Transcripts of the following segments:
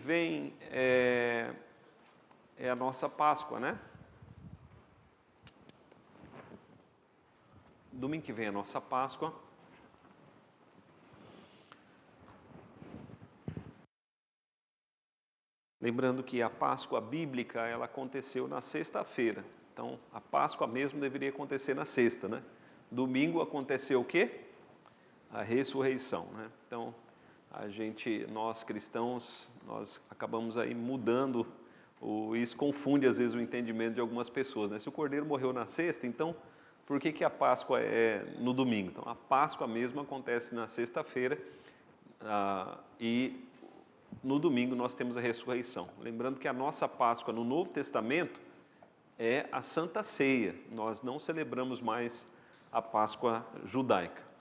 vem é a nossa Páscoa, né? Domingo que vem é a nossa Páscoa. Lembrando que a Páscoa bíblica, ela aconteceu na sexta-feira. Então, a Páscoa mesmo deveria acontecer na sexta, né? Domingo aconteceu o quê? A ressurreição, né? Então, nós cristãos, nós acabamos aí mudando, isso confunde às vezes o entendimento de algumas pessoas, né? Se o Cordeiro morreu na sexta, então por que a Páscoa é no domingo? Então, a Páscoa mesmo acontece na sexta-feira e no domingo nós temos a ressurreição. Lembrando que a nossa Páscoa no Novo Testamento é a Santa Ceia. Nós não celebramos mais a Páscoa judaica.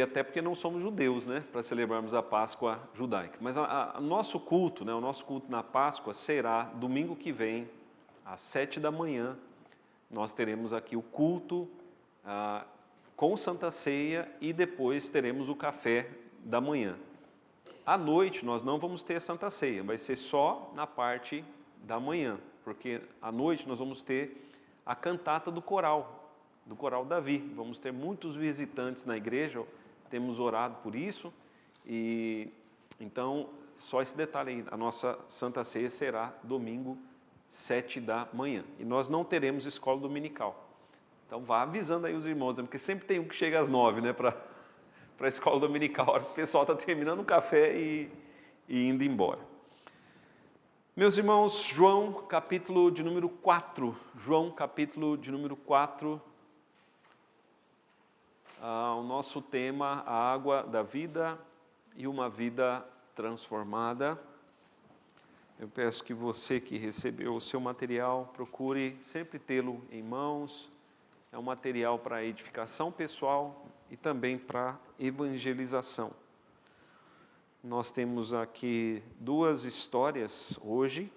Até porque não somos judeus, né, para celebrarmos a Páscoa judaica. Mas o nosso culto, né, o nosso culto na Páscoa será domingo que vem, às 7 da manhã. Nós teremos aqui o culto com Santa Ceia e depois teremos o café da manhã. À noite nós não vamos ter a Santa Ceia, vai ser só na parte da manhã, porque à noite nós vamos ter a cantata do coral Davi. Vamos ter muitos visitantes na igreja, temos orado por isso, e então só esse detalhe aí, a nossa Santa Ceia será domingo 7 da manhã, e nós não teremos escola dominical. Então vá avisando aí os irmãos, porque sempre tem um que chega às 9, né, para a escola dominical, a hora que o pessoal está terminando o café e indo embora. Meus irmãos, João capítulo de número 4, o nosso tema, a água da vida e uma vida transformada. Eu peço que você que recebeu o seu material, procure sempre tê-lo em mãos. É um material para edificação pessoal e também para evangelização. Nós temos aqui duas histórias hoje,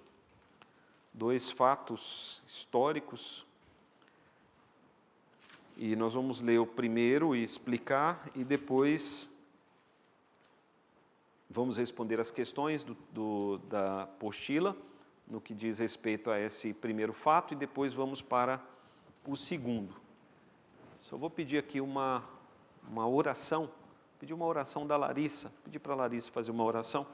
dois fatos históricos, e nós vamos ler o primeiro e explicar, e depois vamos responder as questões da apostila, no que diz respeito a esse primeiro fato, e depois vamos para o segundo. Só vou pedir aqui uma oração, pedir uma oração da Larissa, pedir para a Larissa fazer uma oração.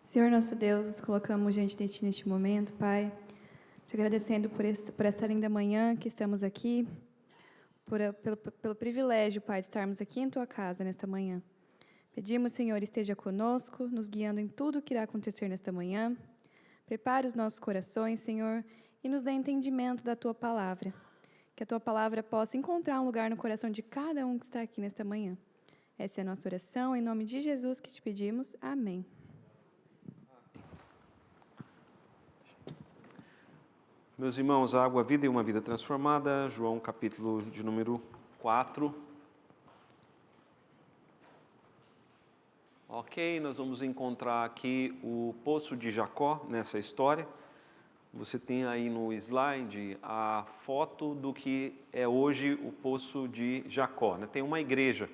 Senhor nosso Deus, nos colocamos diante de Ti neste momento, Pai, te agradecendo por esta linda manhã que estamos aqui, pelo privilégio, Pai, de estarmos aqui em Tua casa nesta manhã. Pedimos, Senhor, esteja conosco, nos guiando em tudo o que irá acontecer nesta manhã. Prepare os nossos corações, Senhor, e nos dê entendimento da Tua palavra. Que a Tua palavra possa encontrar um lugar no coração de cada um que está aqui nesta manhã. Essa é a nossa oração, em nome de Jesus que te pedimos. Amém. Meus irmãos, a água, a vida e uma vida transformada, João capítulo de número 4. Ok, nós vamos encontrar aqui o poço de Jacó nessa história. Você tem aí no slide a foto do que é hoje o poço de Jacó, né? Tem uma igreja.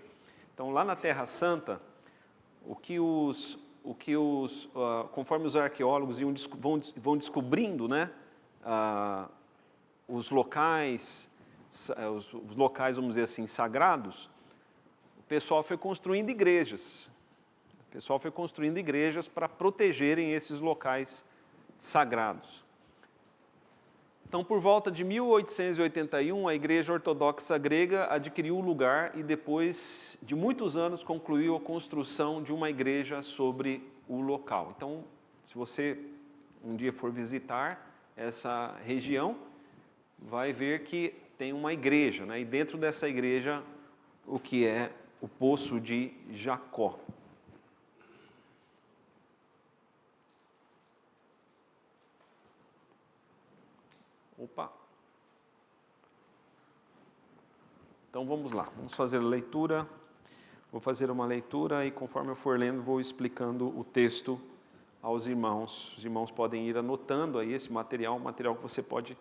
Então lá na Terra Santa, conforme os arqueólogos vão descobrindo, né, os locais, vamos dizer assim, sagrados, o pessoal foi construindo igrejas. Para protegerem esses locais sagrados. Então, por volta de 1881, a Igreja Ortodoxa Grega adquiriu o lugar e depois de muitos anos concluiu a construção de uma igreja sobre o local. Então, se você um dia for visitar essa região, vai ver que tem uma igreja, né? E dentro dessa igreja, o que é o Poço de Jacó. Então vamos lá, vamos fazer a leitura. Vou fazer uma leitura e conforme eu for lendo, vou explicando o texto aos irmãos. Os irmãos podem ir anotando aí esse material, um material que você pode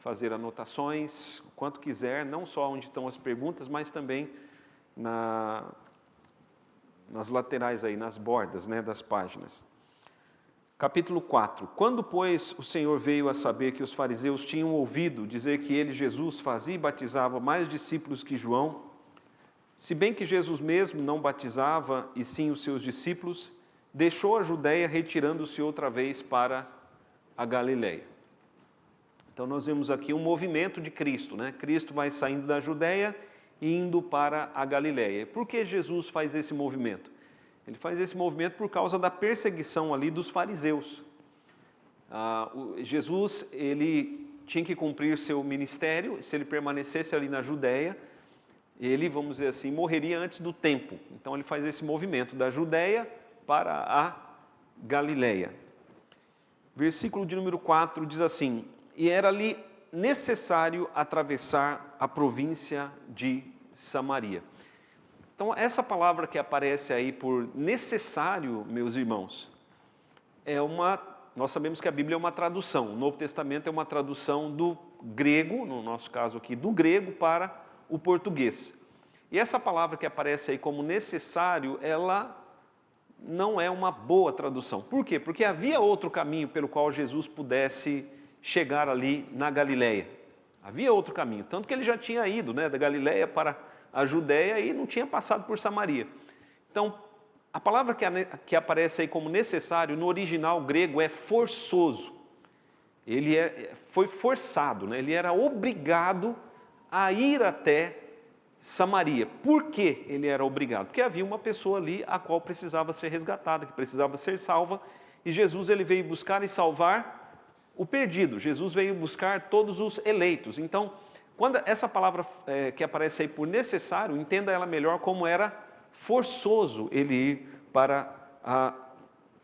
fazer anotações, o quanto quiser, não só onde estão as perguntas, mas também nas laterais aí, nas bordas, né, das páginas. Capítulo 4. Quando, pois, o Senhor veio a saber que os fariseus tinham ouvido dizer que ele, Jesus, fazia e batizava mais discípulos que João, se bem que Jesus mesmo não batizava, e sim os seus discípulos, deixou a Judéia, retirando-se outra vez para a Galileia. Então nós vemos aqui um movimento de Cristo, né? Cristo vai saindo da Judéia e indo para a Galileia. Por que Jesus faz esse movimento? Ele faz esse movimento por causa da perseguição ali dos fariseus. Jesus, ele tinha que cumprir seu ministério, se ele permanecesse ali na Judéia, ele, vamos dizer assim, morreria antes do tempo. Então ele faz esse movimento da Judéia para a Galileia. Versículo de número 4 diz assim: e era-lhe necessário atravessar a província de Samaria. Então, essa palavra que aparece aí por necessário, meus irmãos, nós sabemos que a Bíblia é uma tradução, o Novo Testamento é uma tradução do grego, no nosso caso aqui, do grego para o português. E essa palavra que aparece aí como necessário, ela não é uma boa tradução. Por quê? Porque havia outro caminho pelo qual Jesus pudesse chegar ali na Galileia. Havia outro caminho, tanto que ele já tinha ido, né, da Galileia para a Judéia e não tinha passado por Samaria. Então, a palavra que aparece aí como necessário, no original grego, é forçoso. Ele foi forçado, né? Ele era obrigado a ir até Samaria. Por que ele era obrigado? Porque havia uma pessoa ali a qual precisava ser resgatada, que precisava ser salva, e Jesus ele veio buscar e salvar o perdido. Jesus veio buscar todos os eleitos. Então, quando essa palavra que aparece aí por necessário, entenda ela melhor como era forçoso ele ir para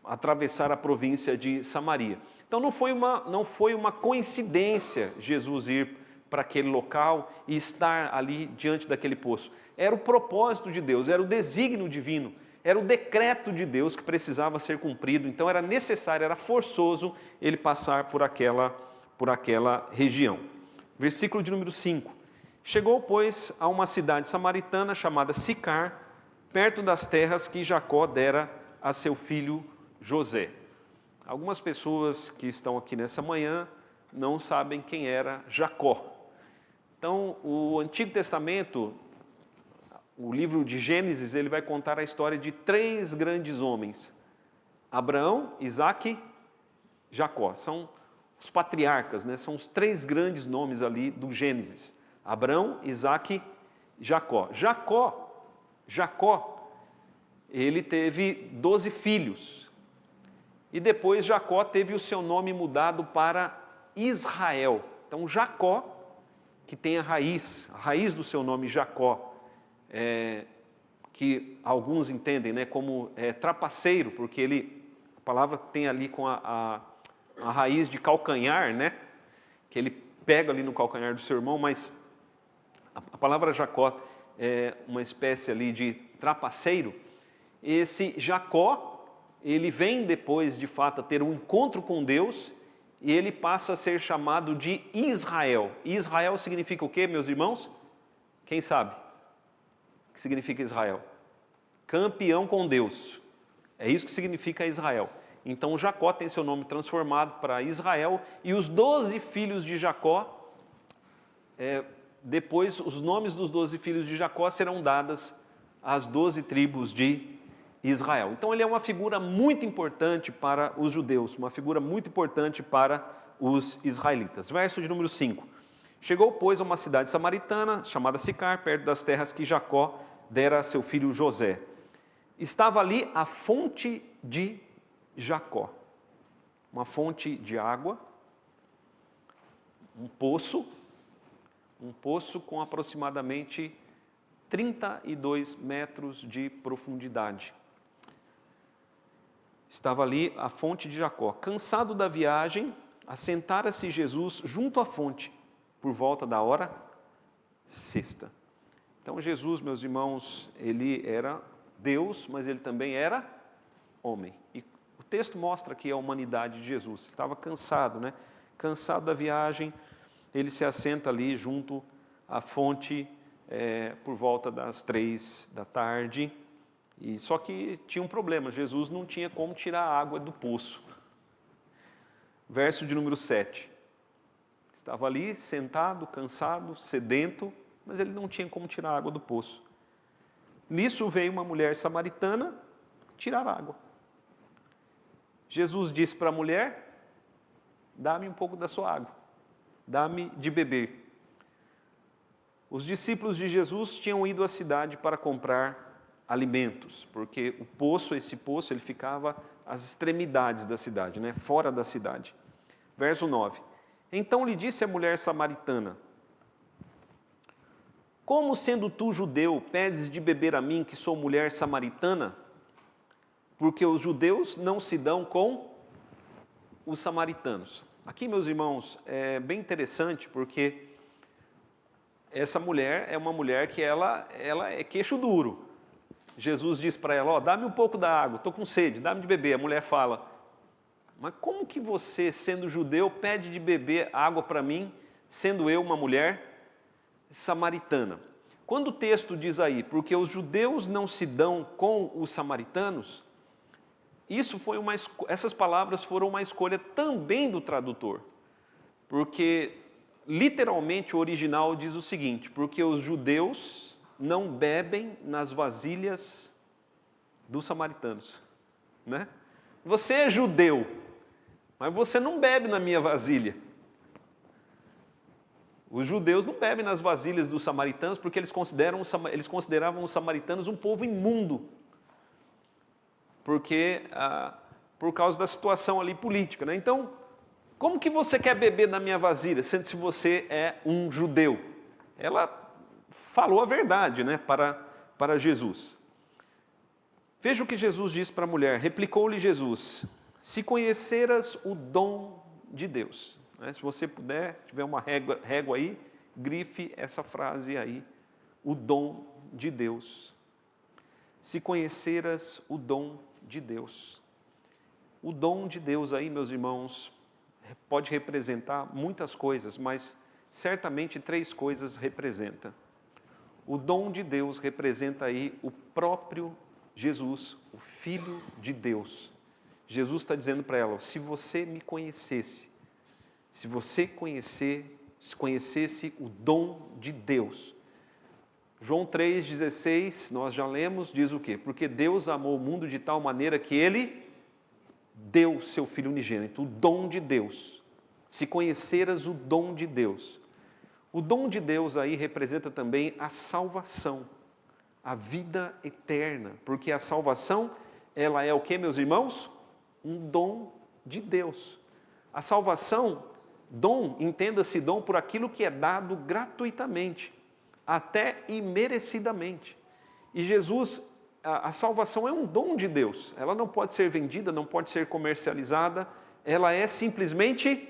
atravessar a província de Samaria. Então não foi uma coincidência Jesus ir para aquele local e estar ali diante daquele poço. Era o propósito de Deus, era o desígnio divino, era o decreto de Deus que precisava ser cumprido. Então era necessário, era forçoso ele passar por aquela região. Versículo de número 5. Chegou, pois, a uma cidade samaritana chamada Sicar, perto das terras que Jacó dera a seu filho José. Algumas pessoas que estão aqui nessa manhã não sabem quem era Jacó. Então, o Antigo Testamento, o livro de Gênesis, ele vai contar a história de 3 grandes homens: Abraão, Isaque, Jacó. São os patriarcas, né? São os 3 grandes nomes ali do Gênesis: Abraão, Isaque, Jacó. Jacó, ele teve 12 filhos. E depois Jacó teve o seu nome mudado para Israel. Então Jacó, que tem a raiz do seu nome Jacó, que alguns entendem, né, como trapaceiro, porque a palavra tem ali com a raiz de calcanhar, né, que ele pega ali no calcanhar do seu irmão, mas a palavra Jacó é uma espécie ali de trapaceiro. Esse Jacó, ele vem depois, de fato, a ter um encontro com Deus, e ele passa a ser chamado de Israel. Israel significa o quê, meus irmãos? Quem sabe? O que significa Israel? Campeão com Deus. É isso que significa Israel. Então Jacó tem seu nome transformado para Israel, e os 12 filhos de Jacó, depois os nomes dos 12 filhos de Jacó serão dadas às 12 tribos de Israel. Então ele é uma figura muito importante para os judeus, uma figura muito importante para os israelitas. Verso de número 5. Chegou, pois, a uma cidade samaritana, chamada Sicar, perto das terras que Jacó dera a seu filho José. Estava ali a fonte de Jacó, uma fonte de água, um poço com aproximadamente 32 metros de profundidade. Estava ali a fonte de Jacó. Cansado da viagem, assentara-se Jesus junto à fonte, por volta da hora sexta. Então Jesus, meus irmãos, ele era Deus, mas ele também era homem. E o texto mostra aqui a humanidade de Jesus. Ele estava cansado, né? Cansado da viagem, ele se assenta ali junto à fonte por volta das 3 da tarde. E só que tinha um problema, Jesus não tinha como tirar a água do poço. Verso de número 7. Estava ali sentado, cansado, sedento, mas ele não tinha como tirar a água do poço. Nisso veio uma mulher samaritana tirar água. Jesus disse para a mulher: dá-me um pouco da sua água, dá-me de beber. Os discípulos de Jesus tinham ido à cidade para comprar alimentos, porque esse poço, ele ficava às extremidades da cidade, né? Fora da cidade. Verso 9. Então lhe disse a mulher samaritana: como sendo tu judeu, pedes de beber a mim, que sou mulher samaritana? Porque os judeus não se dão com os samaritanos. Aqui, meus irmãos, é bem interessante, porque essa mulher é uma mulher que ela é queixo duro. Jesus diz para ela: dá-me um pouco da água, estou com sede, dá-me de beber. A mulher fala: mas como que você, sendo judeu, pede de beber água para mim, sendo eu uma mulher samaritana? Quando o texto diz aí, porque os judeus não se dão com os samaritanos, essas palavras foram uma escolha também do tradutor, porque literalmente o original diz o seguinte: porque os judeus não bebem nas vasilhas dos samaritanos, né? Você é judeu, mas você não bebe na minha vasilha. Os judeus não bebem nas vasilhas dos samaritanos porque eles consideravam os samaritanos um povo imundo, por causa da situação ali política, né? Então, como que você quer beber na minha vasilha, sendo se você é um judeu? Ela falou a verdade, né, para Jesus. Veja o que Jesus disse para a mulher. Replicou-lhe Jesus: se conheceras o dom de Deus. Se você puder, tiver uma régua aí, grife essa frase aí: o dom de Deus. Se conheceras o dom de Deus. O dom de Deus aí, meus irmãos, pode representar muitas coisas, mas certamente 3 coisas representa. O dom de Deus representa aí o próprio Jesus, o Filho de Deus. Jesus está dizendo para ela: se você me conhecesse, se você conhecesse o dom de Deus. João 3,16, nós já lemos, diz o quê? Porque Deus amou o mundo de tal maneira que Ele deu seu Filho unigênito, o dom de Deus. Se conheceras o dom de Deus. O dom de Deus aí representa também a salvação, a vida eterna, porque a salvação, ela é o quê, meus irmãos? Um dom de Deus. A salvação, dom, entenda-se dom por aquilo que é dado gratuitamente, até imerecidamente. E Jesus, a salvação é um dom de Deus, ela não pode ser vendida, não pode ser comercializada, ela é simplesmente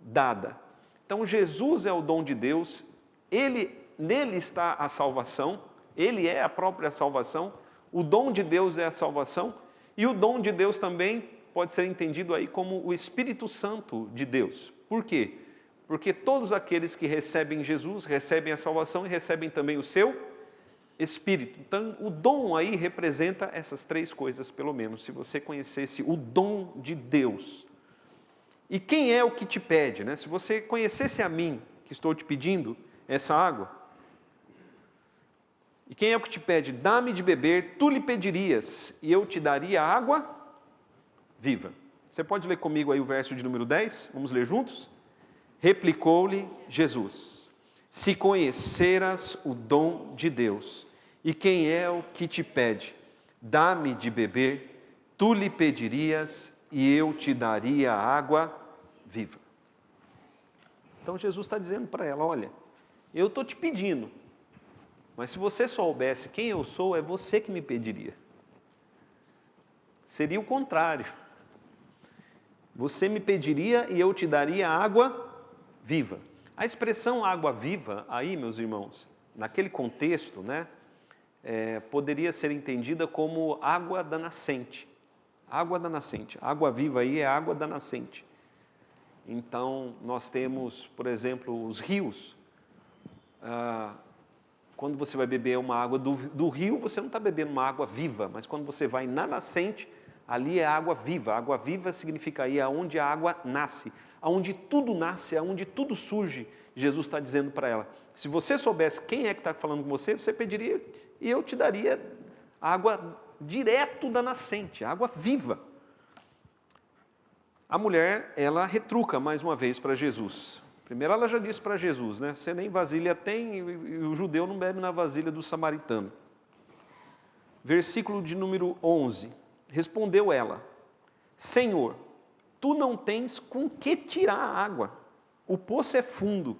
dada. Então Jesus é o dom de Deus, nele está a salvação, Ele é a própria salvação, o dom de Deus é a salvação, e o dom de Deus também pode ser entendido aí como o Espírito Santo de Deus. Por quê? Porque todos aqueles que recebem Jesus, recebem a salvação e recebem também o seu Espírito. Então, o dom aí representa essas 3 coisas, pelo menos, se você conhecesse o dom de Deus. E quem é o que te pede, né? Se você conhecesse a mim, que estou te pedindo essa água, e quem é o que te pede? Dá-me de beber, tu lhe pedirias, e eu te daria água viva. Você pode ler comigo aí o verso de número 10? Vamos ler juntos? Replicou-lhe Jesus: se conheceras o dom de Deus, e quem é o que te pede? Dá-me de beber, tu lhe pedirias, e eu te daria água viva. Então Jesus está dizendo para ela: olha, eu estou te pedindo, mas se você soubesse quem eu sou, é você que me pediria. Seria o contrário. Você me pediria e eu te daria água viva. A expressão água viva, aí, meus irmãos, naquele contexto, né, poderia ser entendida como água da nascente. Água da nascente. Água viva aí é água da nascente. Então, nós temos, por exemplo, os rios. Quando você vai beber uma água do rio, você não está bebendo uma água viva, mas quando você vai na nascente, ali é água viva. Água viva significa aí aonde a água nasce, aonde tudo nasce, aonde tudo surge. Jesus está dizendo para ela, se você soubesse quem é que está falando com você, você pediria e eu te daria água direto da nascente, água viva. A mulher, ela retruca mais uma vez para Jesus. Primeiro ela já disse para Jesus, né? Você nem vasilha tem e o judeu não bebe na vasilha do samaritano. Versículo de número 11. Respondeu ela, Senhor, tu não tens com que tirar a água. O poço é fundo.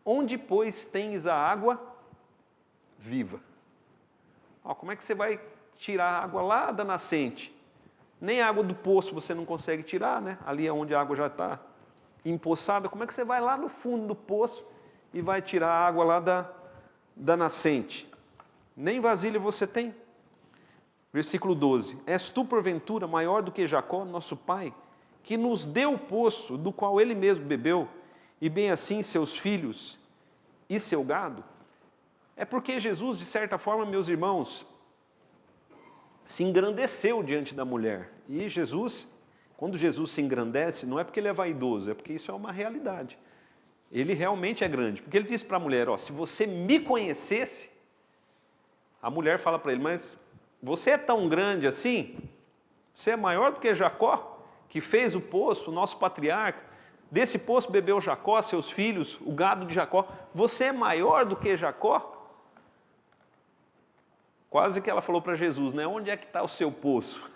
Onde, pois, tens a água viva? Como é que você vai tirar a água lá da nascente? Nem a água do poço você não consegue tirar, né? Ali é onde a água já está empoçada. Como é que você vai lá no fundo do poço e vai tirar a água lá da nascente? Nem vasilha você tem. Versículo 12. És tu, porventura, maior do que Jacó, nosso pai, que nos deu o poço do qual ele mesmo bebeu, e bem assim seus filhos e seu gado? É porque Jesus, de certa forma, meus irmãos, se engrandeceu diante da mulher. E Jesus, quando Jesus se engrandece, não é porque ele é vaidoso, é porque isso é uma realidade. Ele realmente é grande. Porque ele disse para a mulher, se você me conhecesse, a mulher fala para ele, mas você é tão grande assim? Você é maior do que Jacó, que fez o poço, o nosso patriarca? Desse poço bebeu Jacó, seus filhos, o gado de Jacó. Você é maior do que Jacó? Quase que ela falou para Jesus, né? Onde é que está o seu poço?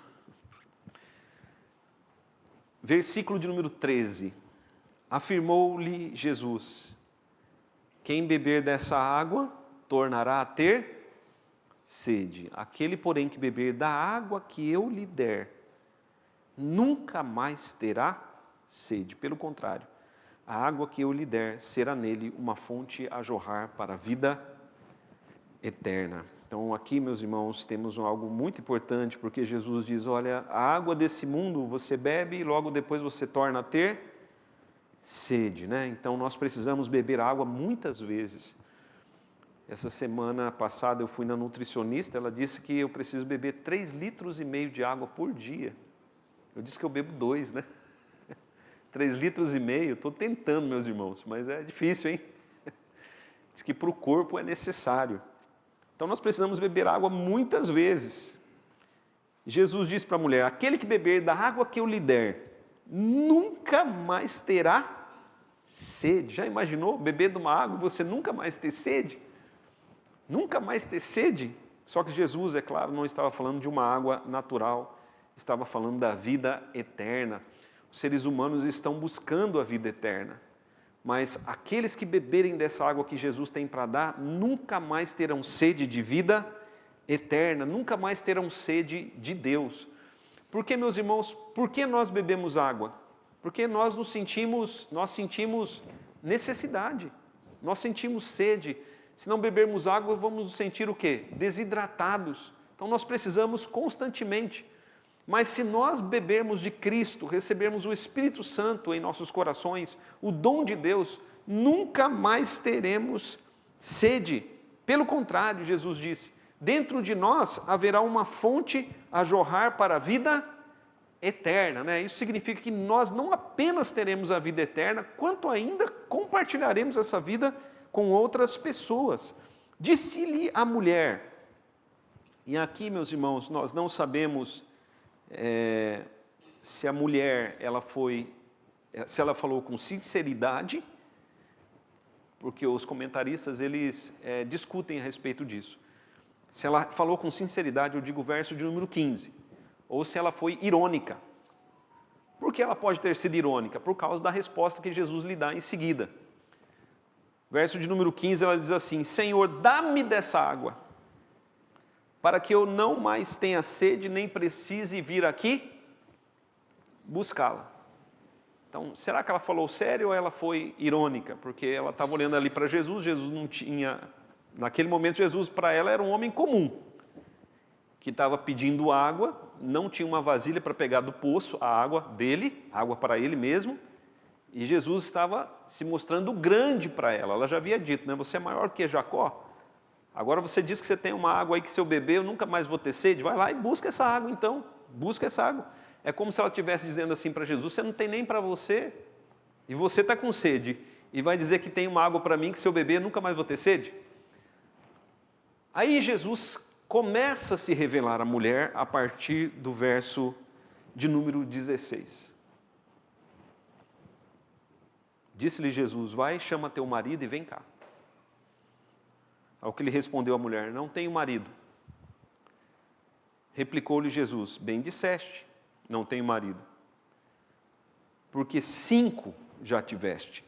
Versículo de número 13. Afirmou-lhe Jesus, quem beber dessa água tornará a ter sede. Aquele, porém, que beber da água que eu lhe der, nunca mais terá sede. Pelo contrário, a água que eu lhe der será nele uma fonte a jorrar para a vida eterna. Então aqui, meus irmãos, temos algo muito importante, porque Jesus diz, olha, a água desse mundo você bebe e logo depois você torna a ter sede, né? Então nós precisamos beber água muitas vezes. Essa semana passada eu fui na nutricionista, ela disse que eu preciso beber 3,5 litros de água por dia. Eu disse que eu bebo 2, né? 3,5 litros, estou tentando, meus irmãos, mas é difícil, hein? Diz que para o corpo é necessário. Então nós precisamos beber água muitas vezes. Jesus disse para a mulher, aquele que beber da água que eu lhe der, nunca mais terá sede. Já imaginou beber de uma água e você nunca mais ter sede? Nunca mais ter sede? Só que Jesus, é claro, não estava falando de uma água natural, estava falando da vida eterna. Os seres humanos estão buscando a vida eterna. Mas aqueles que beberem dessa água que Jesus tem para dar, nunca mais terão sede de vida eterna, nunca mais terão sede de Deus. Por que, meus irmãos, por que nós bebemos água? Porque nós sentimos necessidade, nós sentimos sede. Se não bebermos água, vamos nos sentir o quê? Desidratados. Então nós precisamos constantemente. Mas se nós bebermos de Cristo, recebermos o Espírito Santo em nossos corações, o dom de Deus, nunca mais teremos sede. Pelo contrário, Jesus disse, dentro de nós haverá uma fonte a jorrar para a vida eterna, né? Isso significa que nós não apenas teremos a vida eterna, quanto ainda compartilharemos essa vida com outras pessoas. Disse-lhe a mulher, e aqui, meus irmãos, nós não sabemos se a mulher se ela falou com sinceridade, porque os comentaristas eles discutem a respeito disso. Se ela falou com sinceridade, eu digo o verso de número 15, ou se ela foi irônica. Por que ela pode ter sido irônica? Por causa da resposta que Jesus lhe dá em seguida. Verso de número 15, ela diz assim, Senhor, dá-me dessa água, para que eu não mais tenha sede, nem precise vir aqui buscá-la. Então, será que ela falou sério ou ela foi irônica? Porque ela estava olhando ali para Jesus, Jesus não tinha... Naquele momento, Jesus para ela era um homem comum, que estava pedindo água, não tinha uma vasilha para pegar do poço a água dele, água para ele mesmo, E Jesus estava se mostrando grande para ela. Ela já havia dito, né? Você é maior que Jacó. Agora você diz que você tem uma água aí que se eu beber eu nunca mais vou ter sede. Vai lá e busca essa água então. Busca essa água. É como se ela estivesse dizendo assim para Jesus, você não tem nem para você e você está com sede. E vai dizer que tem uma água para mim que se eu beber eu nunca mais vou ter sede? Aí Jesus começa a se revelar à mulher a partir do verso de número 16. Disse-lhe Jesus, vai, chama teu marido e vem cá. Ao que lhe respondeu a mulher, não tenho marido. Replicou-lhe Jesus, bem disseste, não tenho marido. Porque 5 já tiveste.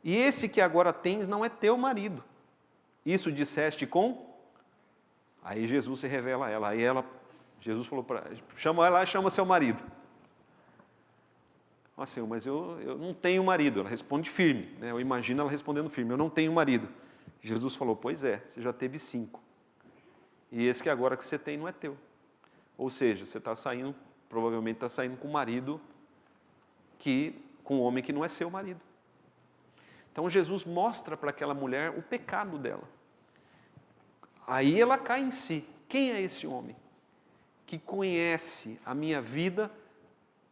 E esse que agora tens não é teu marido. Isso disseste com... Aí Jesus se revela a ela. Aí Jesus falou para ela, chama ela e chama seu marido. Assim, mas eu não tenho marido. Ela responde firme, né? Eu imagino ela respondendo firme, eu não tenho marido. Jesus falou, pois é, você já teve 5. E esse que agora que você tem não é teu. Ou seja, você está saindo, provavelmente está saindo com um marido, com um homem que não é seu marido. Então Jesus mostra para aquela mulher o pecado dela. Aí ela cai em si. Quem é esse homem que conhece a minha vida,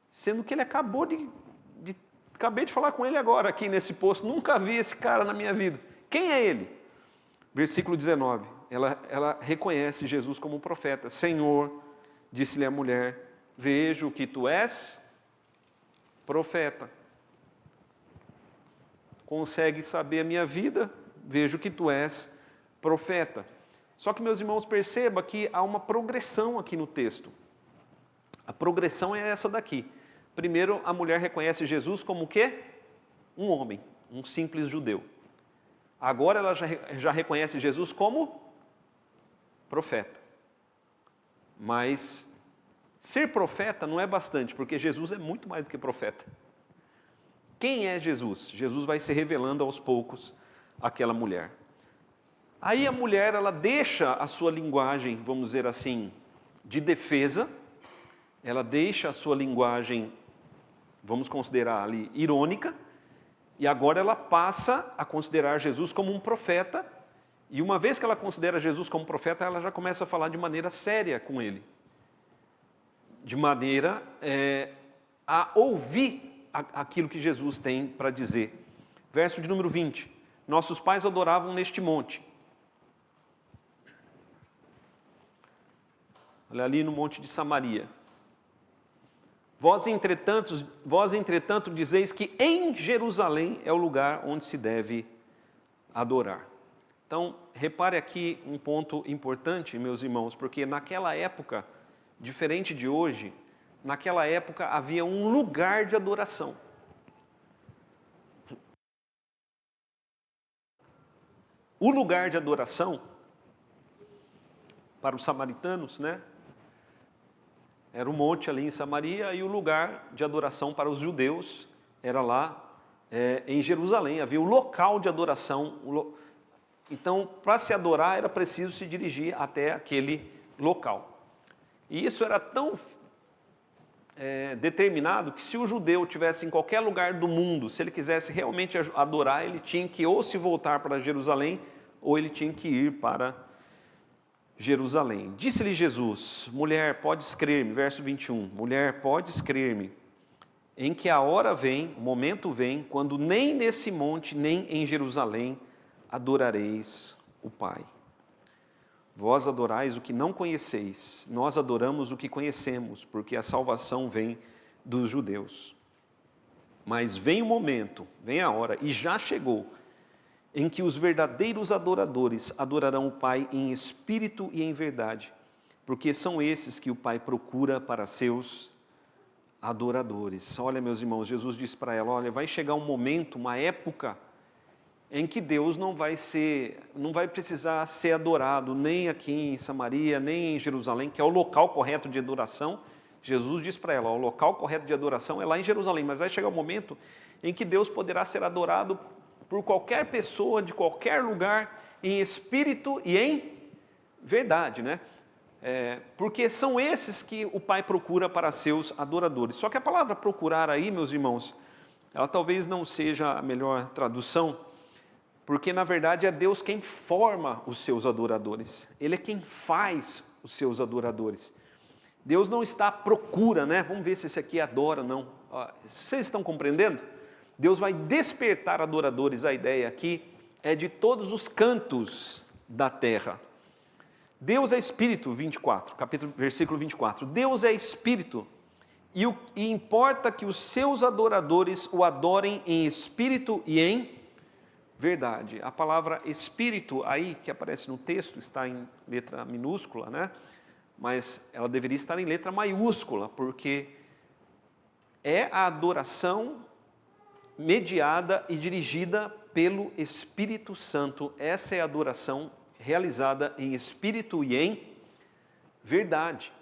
sendo que ele acabei de falar com ele agora aqui nesse posto, nunca vi esse cara na minha vida. Quem é ele? Versículo 19, ela reconhece Jesus como um profeta. Senhor, disse-lhe a mulher, vejo que tu és profeta. Consegue saber a minha vida, vejo que tu és profeta. Só que, meus irmãos, perceba que há uma progressão aqui no texto. A progressão é essa daqui. Primeiro, a mulher reconhece Jesus como o quê? Um homem, um simples judeu. Agora ela já reconhece Jesus como profeta. Mas ser profeta não é bastante, porque Jesus é muito mais do que profeta. Quem é Jesus? Jesus vai se revelando aos poucos àquela mulher. Aí a mulher, ela deixa a sua linguagem, vamos dizer assim, de defesa, ela deixa a sua linguagem, vamos considerar ali, irônica, e agora ela passa a considerar Jesus como um profeta, e uma vez que ela considera Jesus como profeta, ela já começa a falar de maneira séria com ele. De maneira a ouvir aquilo que Jesus tem para dizer. Verso de número 20. Nossos pais adoravam neste monte. Olha ali no monte de Samaria. Vós, entretanto, dizeis que em Jerusalém é o lugar onde se deve adorar. Então, repare aqui um ponto importante, meus irmãos, porque naquela época, diferente de hoje, naquela época havia um lugar de adoração. O lugar de adoração, para os samaritanos, né? Era o monte ali em Samaria, e o lugar de adoração para os judeus era lá em Jerusalém. Havia o local de adoração. Então, para se adorar, era preciso se dirigir até aquele local. E isso era tão determinado que se o judeu tivesse em qualquer lugar do mundo, se ele quisesse realmente adorar, ele tinha que ou se voltar para Jerusalém, ou ele tinha que ir para Jerusalém. Disse-lhe Jesus, mulher, podes crer-me, verso 21, mulher, podes crer-me, em que a hora vem, o momento vem, quando nem nesse monte, nem em Jerusalém, adorareis o Pai. Vós adorais o que não conheceis, nós adoramos o que conhecemos, porque a salvação vem dos judeus. Mas vem o momento, vem a hora, e já chegou, em que os verdadeiros adoradores adorarão o Pai em espírito e em verdade, porque são esses que o Pai procura para seus adoradores. Olha, meus irmãos, Jesus disse para ela, olha, vai chegar um momento, uma época, em que Deus não vai precisar ser adorado, nem aqui em Samaria, nem em Jerusalém, que é o local correto de adoração. Jesus diz para ela, o local correto de adoração é lá em Jerusalém, mas vai chegar um momento em que Deus poderá ser adorado por qualquer pessoa, de qualquer lugar, em espírito e em verdade, né? Porque são esses que o Pai procura para seus adoradores. Só que a palavra procurar aí, meus irmãos, ela talvez não seja a melhor tradução, porque na verdade é Deus quem forma os seus adoradores. Ele é quem faz os seus adoradores. Deus não está à procura, né? Vamos ver se esse aqui adora, não. Vocês estão compreendendo? Deus vai despertar adoradores. A ideia aqui é de todos os cantos da terra. Deus é Espírito, 24, versículo 24. Deus é Espírito e importa que os seus adoradores o adorem em Espírito e em verdade. A palavra Espírito aí, que aparece no texto, está em letra minúscula, né? Mas ela deveria estar em letra maiúscula, porque é a adoração mediada e dirigida pelo Espírito Santo. Essa é a adoração realizada em espírito e em verdade.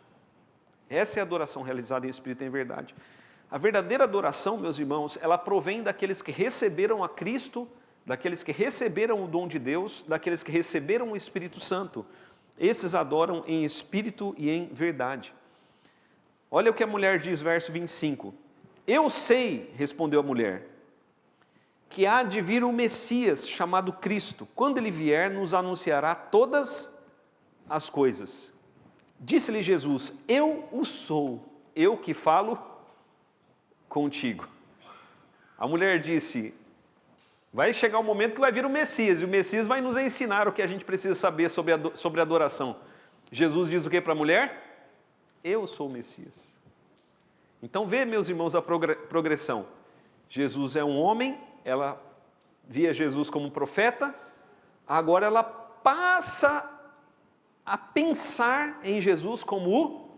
Essa é a adoração realizada em espírito e em verdade. A verdadeira adoração, meus irmãos, ela provém daqueles que receberam a Cristo, daqueles que receberam o dom de Deus, daqueles que receberam o Espírito Santo. Esses adoram em espírito e em verdade. Olha o que a mulher diz, verso 25. Eu sei, respondeu a mulher, que há de vir o Messias, chamado Cristo. Quando ele vier, nos anunciará todas as coisas. Disse-lhe Jesus, eu o sou, eu que falo contigo. A mulher disse, vai chegar um momento que vai vir o Messias, e o Messias vai nos ensinar o que a gente precisa saber sobre adoração. Jesus diz o que para a mulher? Eu sou o Messias. Então vê, meus irmãos, a progressão. Jesus é um homem, ela via Jesus como um profeta, agora ela passa a pensar em Jesus como o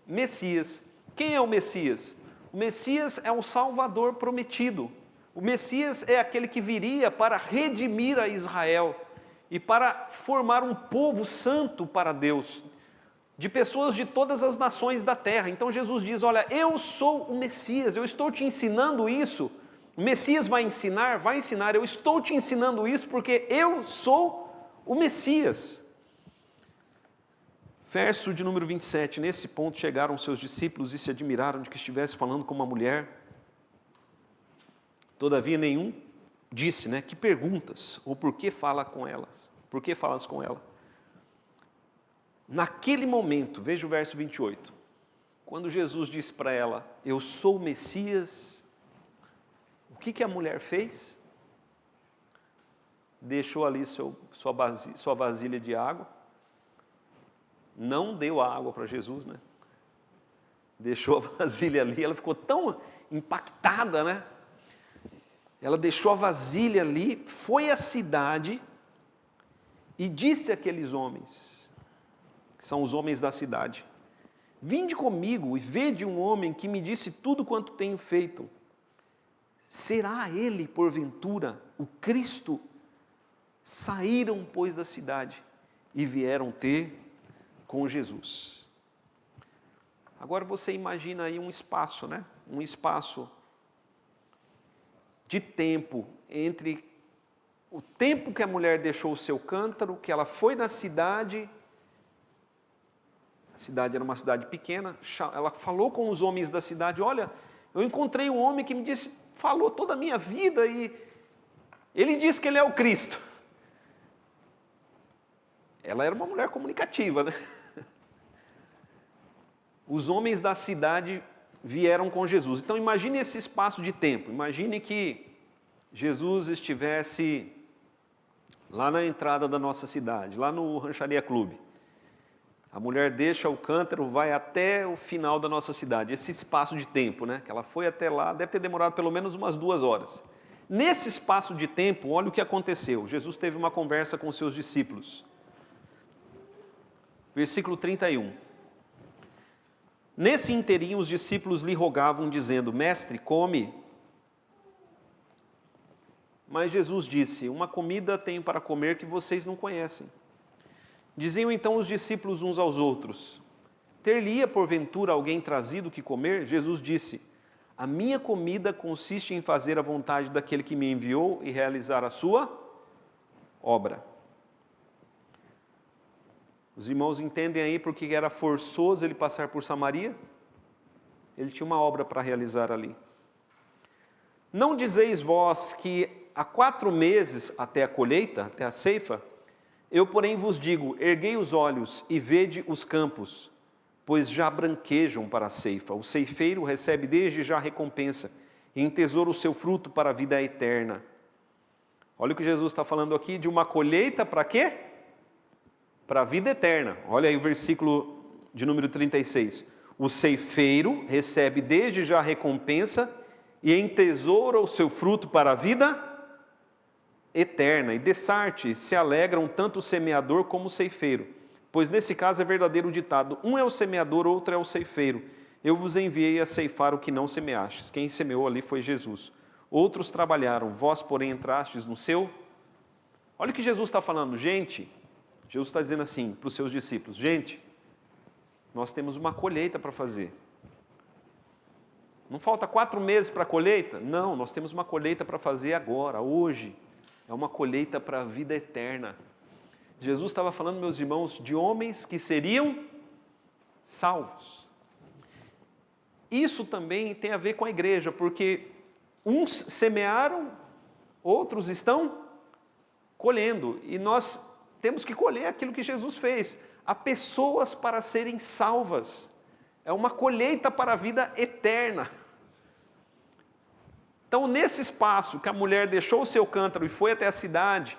Messias. Quem é o Messias? O Messias é o Salvador prometido. O Messias é aquele que viria para redimir a Israel e para formar um povo santo para Deus, de pessoas de todas as nações da terra. Então Jesus diz, olha, eu sou o Messias, eu estou te ensinando isso. O Messias vai ensinar, eu estou te ensinando isso porque eu sou o Messias. Verso de número 27, nesse ponto chegaram seus discípulos e se admiraram de que estivesse falando com uma mulher. Todavia nenhum disse, né, que perguntas, ou por que fala com elas? Por que falas com ela? Naquele momento, veja o verso 28, quando Jesus disse para ela, eu sou o Messias, o que a mulher fez? Deixou ali sua vasilha de água, não deu a água para Jesus, né? Deixou a vasilha ali, ela ficou tão impactada, né? Ela deixou a vasilha ali, foi à cidade e disse àqueles homens, que são os homens da cidade, vinde comigo e vede um homem que me disse tudo quanto tenho feito. Será ele, porventura, o Cristo? Saíram, pois, da cidade e vieram ter com Jesus. Agora você imagina aí um espaço, né? Um espaço de tempo entre o tempo que a mulher deixou o seu cântaro, que ela foi na cidade, a cidade era uma cidade pequena, ela falou com os homens da cidade, olha, eu encontrei um homem que me disse, falou toda a minha vida e ele disse que ele é o Cristo. Ela era uma mulher comunicativa, né? Os homens da cidade vieram com Jesus. Então imagine esse espaço de tempo, imagine que Jesus estivesse lá na entrada da nossa cidade, lá no Rancharia Clube. A mulher deixa o cântaro, vai até o final da nossa cidade, esse espaço de tempo, né? Que ela foi até lá, deve ter demorado pelo menos umas 2 horas. Nesse espaço de tempo, olha o que aconteceu. Jesus teve uma conversa com os seus discípulos. Versículo 31. Nesse inteirinho, os discípulos lhe rogavam, dizendo, mestre, come. Mas Jesus disse, uma comida tenho para comer que vocês não conhecem. Diziam então os discípulos uns aos outros, ter-lhe-ia porventura alguém trazido que comer? Jesus disse, a minha comida consiste em fazer a vontade daquele que me enviou e realizar a sua obra. Os irmãos entendem aí porque era forçoso ele passar por Samaria? Ele tinha uma obra para realizar ali. Não dizeis vós que há 4 meses até a colheita, até a ceifa? Eu, porém, vos digo, erguei os olhos e vede os campos, pois já branquejam para a ceifa. O ceifeiro recebe desde já a recompensa, e entesoura o seu fruto para a vida eterna. Olha o que Jesus está falando aqui, de uma colheita para quê? Para a vida eterna. Olha aí o versículo de número 36. O ceifeiro recebe desde já a recompensa e entesoura o seu fruto para a vida eterna. E dessarte se alegram tanto o semeador como o ceifeiro. Pois nesse caso é verdadeiro o ditado, um é o semeador, outro é o ceifeiro. Eu vos enviei a ceifar o que não semeastes. Quem semeou ali foi Jesus. Outros trabalharam, vós porém entrastes no seu... Olha o que Jesus está falando, gente. Jesus está dizendo assim para os seus discípulos, gente, nós temos uma colheita para fazer. Não falta 4 meses para a colheita? Não, nós temos uma colheita para fazer agora, hoje. É uma colheita para a vida eterna. Jesus estava falando, meus irmãos, de homens que seriam salvos. Isso também tem a ver com a igreja, porque uns semearam, outros estão colhendo. E nós temos que colher aquilo que Jesus fez. Há pessoas para serem salvas. É uma colheita para a vida eterna. Então, nesse espaço que a mulher deixou o seu cântaro e foi até a cidade,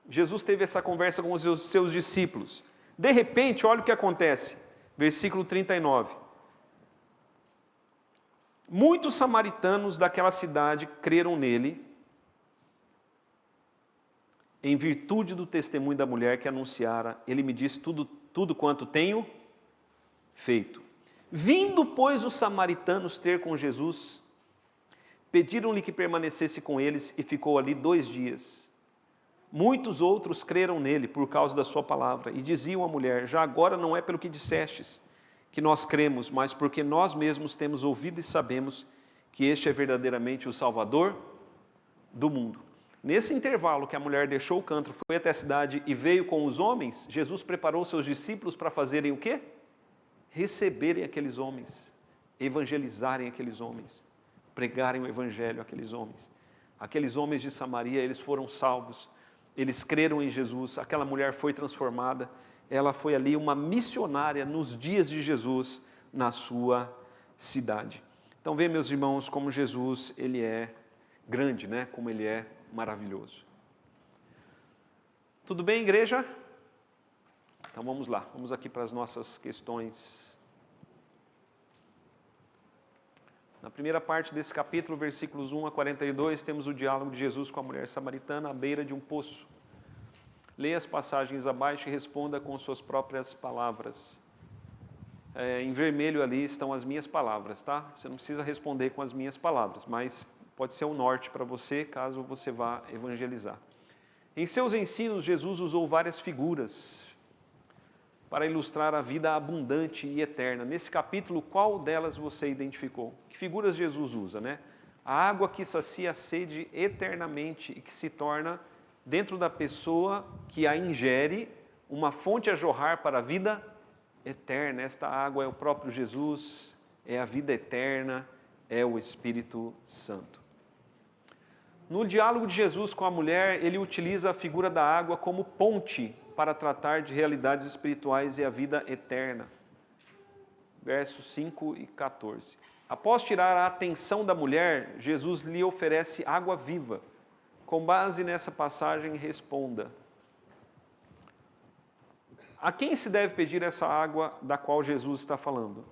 Jesus teve essa conversa com os seus discípulos. De repente, olha o que acontece. Versículo 39. Muitos samaritanos daquela cidade creram nele, em virtude do testemunho da mulher que anunciara, ele me disse tudo quanto tenho feito. Vindo, pois, os samaritanos ter com Jesus, pediram-lhe que permanecesse com eles e ficou ali 2 dias. Muitos outros creram nele por causa da sua palavra e diziam à mulher, já agora não é pelo que dissestes que nós cremos, mas porque nós mesmos temos ouvido e sabemos que este é verdadeiramente o Salvador do mundo. Nesse intervalo que a mulher deixou o cântaro, foi até a cidade e veio com os homens, Jesus preparou seus discípulos para fazerem o quê? Receberem aqueles homens, evangelizarem aqueles homens, pregarem o evangelho àqueles homens. Aqueles homens de Samaria, eles foram salvos, eles creram em Jesus, aquela mulher foi transformada, ela foi ali uma missionária nos dias de Jesus na sua cidade. Então, vê, meus irmãos, como Jesus, ele é grande, né? Como ele é maravilhoso. Tudo bem, igreja? Então, vamos lá. Vamos aqui para as nossas questões. Na primeira parte desse capítulo, versículos 1 a 42, temos o diálogo de Jesus com a mulher samaritana à beira de um poço. Leia as passagens abaixo e responda com suas próprias palavras. Em vermelho ali estão as minhas palavras, tá? Você não precisa responder com as minhas palavras, mas pode ser um norte para você, caso você vá evangelizar. Em seus ensinos, Jesus usou várias figuras para ilustrar a vida abundante e eterna. Nesse capítulo, qual delas você identificou? Que figuras Jesus usa, né? A água que sacia a sede eternamente e que se torna, dentro da pessoa que a ingere, uma fonte a jorrar para a vida eterna. Esta água é o próprio Jesus, é a vida eterna, é o Espírito Santo. No diálogo de Jesus com a mulher, ele utiliza a figura da água como ponte para tratar de realidades espirituais e a vida eterna. Versos 5 e 14. Após tirar a atenção da mulher, Jesus lhe oferece água viva. Com base nessa passagem, responda. A quem se deve pedir essa água da qual Jesus está falando?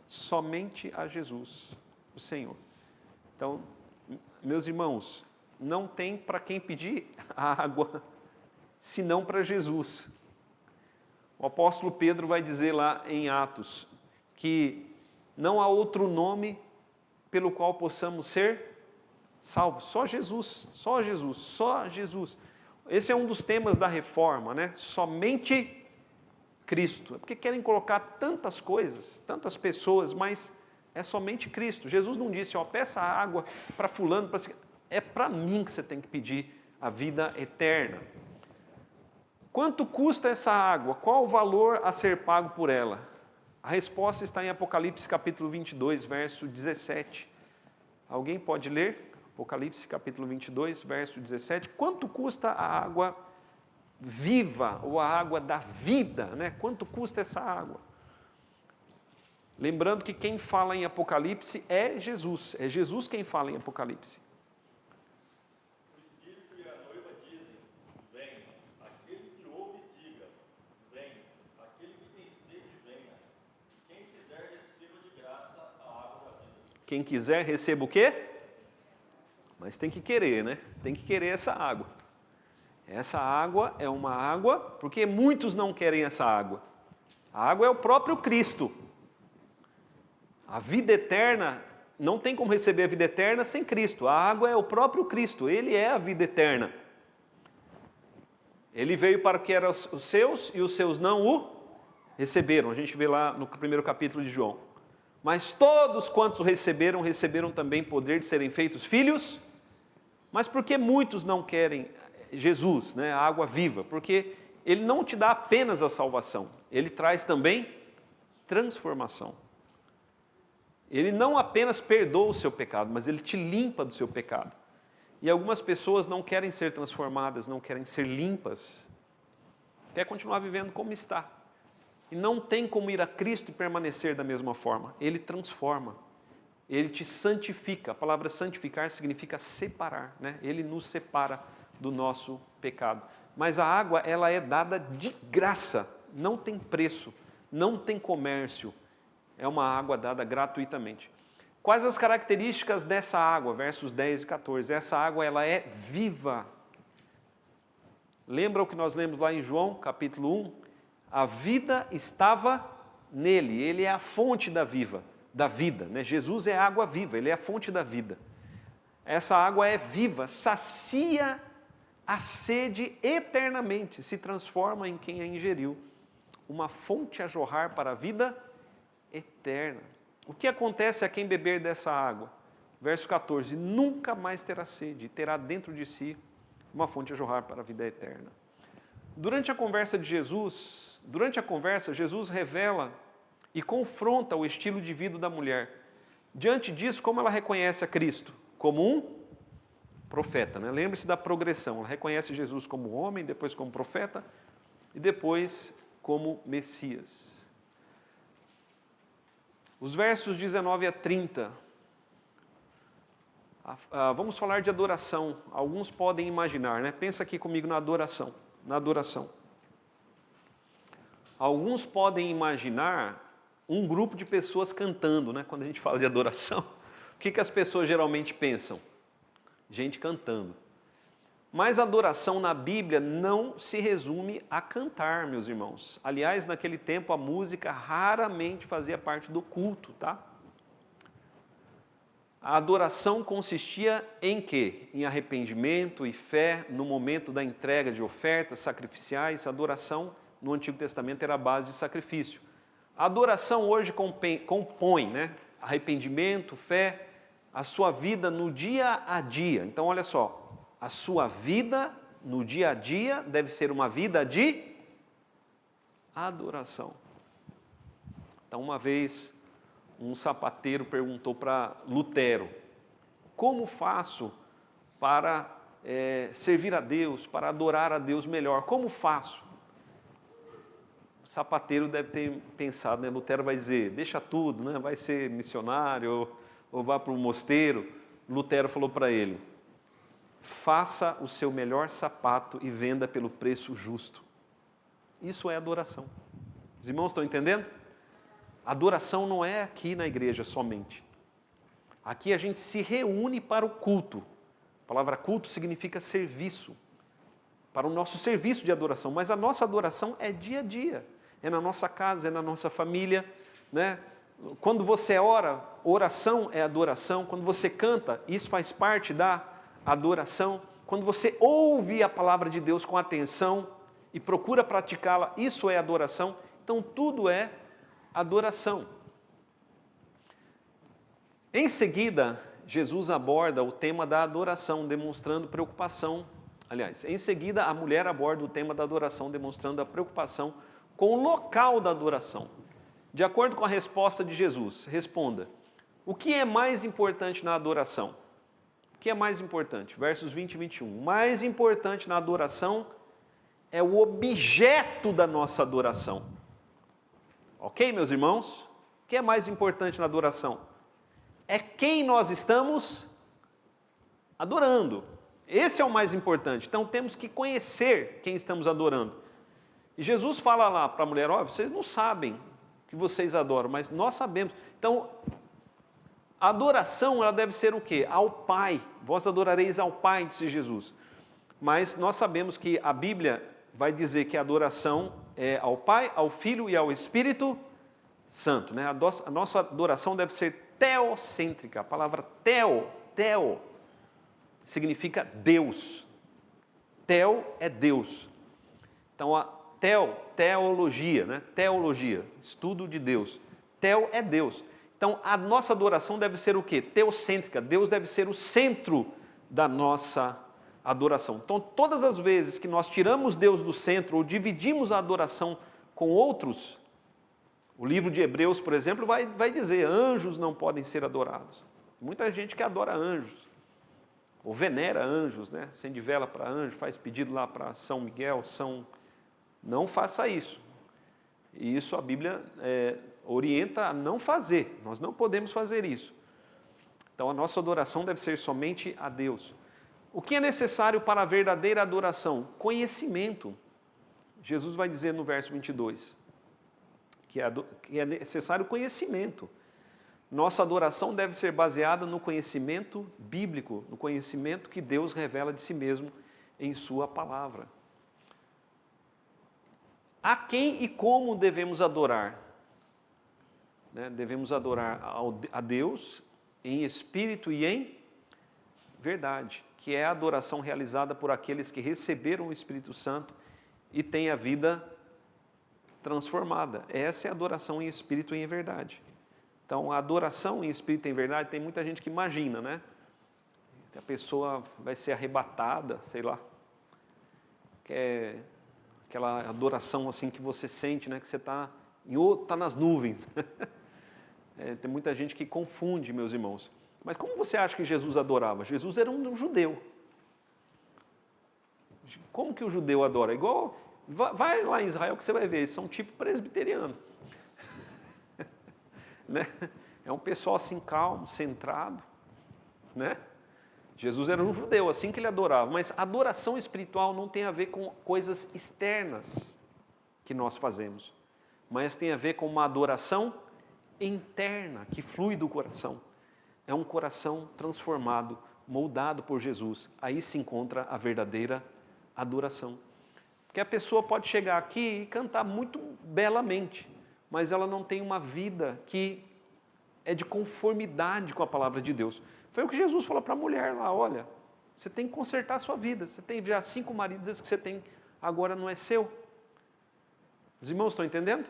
Somente a Jesus, o Senhor. Então, meus irmãos, não tem para quem pedir a água, senão para Jesus. O apóstolo Pedro vai dizer lá em Atos, que não há outro nome pelo qual possamos ser salvos. Só Jesus, só Jesus, só Jesus. Esse é um dos temas da reforma, né? Somente Cristo. É porque querem colocar tantas coisas, tantas pessoas, mas é somente Cristo. Jesus não disse, ó, peça água para fulano, é para mim que você tem que pedir a vida eterna. Quanto custa essa água? Qual o valor a ser pago por ela? A resposta está em Apocalipse capítulo 22, verso 17. Alguém pode ler? Apocalipse capítulo 22, verso 17. Quanto custa a água viva, ou a água da vida, né? Quanto custa essa água? Lembrando que quem fala em Apocalipse é Jesus quem fala em Apocalipse. O Espírito e a noiva dizem, vem, aquele que ouve diga, vem, aquele que tem sede venha, quem quiser receba de graça a água da vida. Quem quiser receba o quê? Mas tem que querer, né? Tem que querer essa água. Essa água é uma água, porque muitos não querem essa água. A água é o próprio Cristo. A vida eterna, não tem como receber a vida eterna sem Cristo. A água é o próprio Cristo, Ele é a vida eterna. Ele veio para o que eram os seus e os seus não o receberam. A gente vê lá no primeiro capítulo de João. Mas todos quantos o receberam, receberam também poder de serem feitos filhos. Mas por que muitos não querem Jesus, né, a água viva? Porque Ele não te dá apenas a salvação, Ele traz também transformação. Ele não apenas perdoa o seu pecado, mas Ele te limpa do seu pecado. E algumas pessoas não querem ser transformadas, não querem ser limpas, quer continuar vivendo como está. E não tem como ir a Cristo e permanecer da mesma forma. Ele transforma, Ele te santifica. A palavra santificar significa separar, né? Ele nos separa do nosso pecado. Mas a água, ela é dada de graça, não tem preço, não tem comércio. É uma água dada gratuitamente. Quais as características dessa água? Versos 10 e 14. Essa água, ela é viva. Lembra o que nós lemos lá em João, capítulo 1? A vida estava nele, ele é a fonte da vida, né? Jesus é a água viva, ele é a fonte da vida. Essa água é viva, sacia a sede eternamente, se transforma em quem a ingeriu. Uma fonte a jorrar para a vida eterna. O que acontece a quem beber dessa água? Verso 14, nunca mais terá sede, terá dentro de si uma fonte a jorrar para a vida eterna. Durante a conversa, Jesus revela e confronta o estilo de vida da mulher. Diante disso, como ela reconhece a Cristo? Como um profeta, né? Lembre-se da progressão. Ela reconhece Jesus como homem, depois como profeta e depois como Messias. Os versos 19 a 30. Vamos falar de adoração. Alguns podem imaginar, né? Pensa aqui comigo na adoração. Alguns podem imaginar um grupo de pessoas cantando, né? Quando a gente fala de adoração, o que as pessoas geralmente pensam? Gente cantando. Mas a adoração na Bíblia não se resume a cantar, meus irmãos. Aliás, naquele tempo a música raramente fazia parte do culto, tá? A adoração consistia em quê? Em arrependimento e fé no momento da entrega de ofertas sacrificiais. A adoração no Antigo Testamento era a base de sacrifício. A adoração hoje compõe, né? Arrependimento, fé, a sua vida no dia a dia. Então, olha só, a sua vida no dia a dia deve ser uma vida de adoração. Então, uma vez, um sapateiro perguntou para Lutero, como faço para servir a Deus, para adorar a Deus melhor? Como faço? O sapateiro deve ter pensado, né? Lutero vai dizer, deixa tudo, né? Vai ser missionário ou vá para um mosteiro. Lutero falou para ele, faça o seu melhor sapato e venda pelo preço justo. Isso é adoração. Os irmãos estão entendendo? Adoração não é aqui na igreja somente. Aqui a gente se reúne para o culto. A palavra culto significa serviço. Para o nosso serviço de adoração. Mas a nossa adoração é dia a dia. É na nossa casa, é na nossa família, né? Quando você ora, oração é adoração. Quando você canta, isso faz parte da adoração. Quando você ouve a palavra de Deus com atenção e procura praticá-la, isso é adoração. Então tudo é adoração. Em seguida, Jesus aborda o tema da adoração, demonstrando preocupação. Aliás, em seguida, a mulher aborda o tema da adoração, demonstrando a preocupação com o local da adoração. De acordo com a resposta de Jesus, responda: o que é mais importante na adoração? O que é mais importante? Versos 20 e 21. O mais importante na adoração é o objeto da nossa adoração. Ok, meus irmãos? O que é mais importante na adoração? É quem nós estamos adorando. Esse é o mais importante. Então temos que conhecer quem estamos adorando. E Jesus fala lá para a mulher, ó, vocês não sabem que vocês adoram, mas nós sabemos. Então, a adoração, ela deve ser o quê? Ao Pai. Vós adorareis ao Pai, disse Jesus. Mas nós sabemos que a Bíblia vai dizer que a adoração é ao Pai, ao Filho e ao Espírito Santo, né? A nossa adoração deve ser teocêntrica. A palavra teo, significa Deus. Teo é Deus. Então, a teologia, né? Teologia, estudo de Deus. Teo é Deus. Então, a nossa adoração deve ser o quê? Teocêntrica. Deus deve ser o centro da nossa adoração. Então, todas as vezes que nós tiramos Deus do centro ou dividimos a adoração com outros, o livro de Hebreus, por exemplo, vai dizer, anjos não podem ser adorados. Muita gente que adora anjos, ou venera anjos, né? Acende vela para anjo, faz pedido lá para São Miguel, Não faça isso. E isso a Bíblia orienta a não fazer. Nós não podemos fazer isso. Então a nossa adoração deve ser somente a Deus. O que é necessário para a verdadeira adoração? Conhecimento. Jesus vai dizer no verso 22 que é necessário conhecimento. Nossa adoração deve ser baseada no conhecimento bíblico, no conhecimento que Deus revela de si mesmo em sua palavra. A quem e como devemos adorar? Né? Devemos adorar a Deus em espírito e em verdade, que é a adoração realizada por aqueles que receberam o Espírito Santo e têm a vida transformada. Essa é a adoração em espírito e em verdade. Então, a adoração em espírito e em verdade, tem muita gente que imagina, né? A pessoa vai ser arrebatada, sei lá, aquela adoração assim que você sente, né? Que você está nas nuvens. Tem muita gente que confunde, meus irmãos. Mas como você acha que Jesus adorava? Jesus era um judeu. Como que o judeu adora? Igual, vai lá em Israel que você vai ver, eles são tipo presbiteriano. Né? É um pessoal assim calmo, centrado. Né? Jesus era um judeu, assim que ele adorava. Mas adoração espiritual não tem a ver com coisas externas que nós fazemos. Mas tem a ver com uma adoração interna, que flui do coração. É um coração transformado, moldado por Jesus. Aí se encontra a verdadeira adoração. Porque a pessoa pode chegar aqui e cantar muito belamente, mas ela não tem uma vida que é de conformidade com a palavra de Deus. Foi o que Jesus falou para a mulher lá, olha, você tem que consertar a sua vida. Você tem já 5 maridos, esse que você tem agora não é seu. Os irmãos estão entendendo?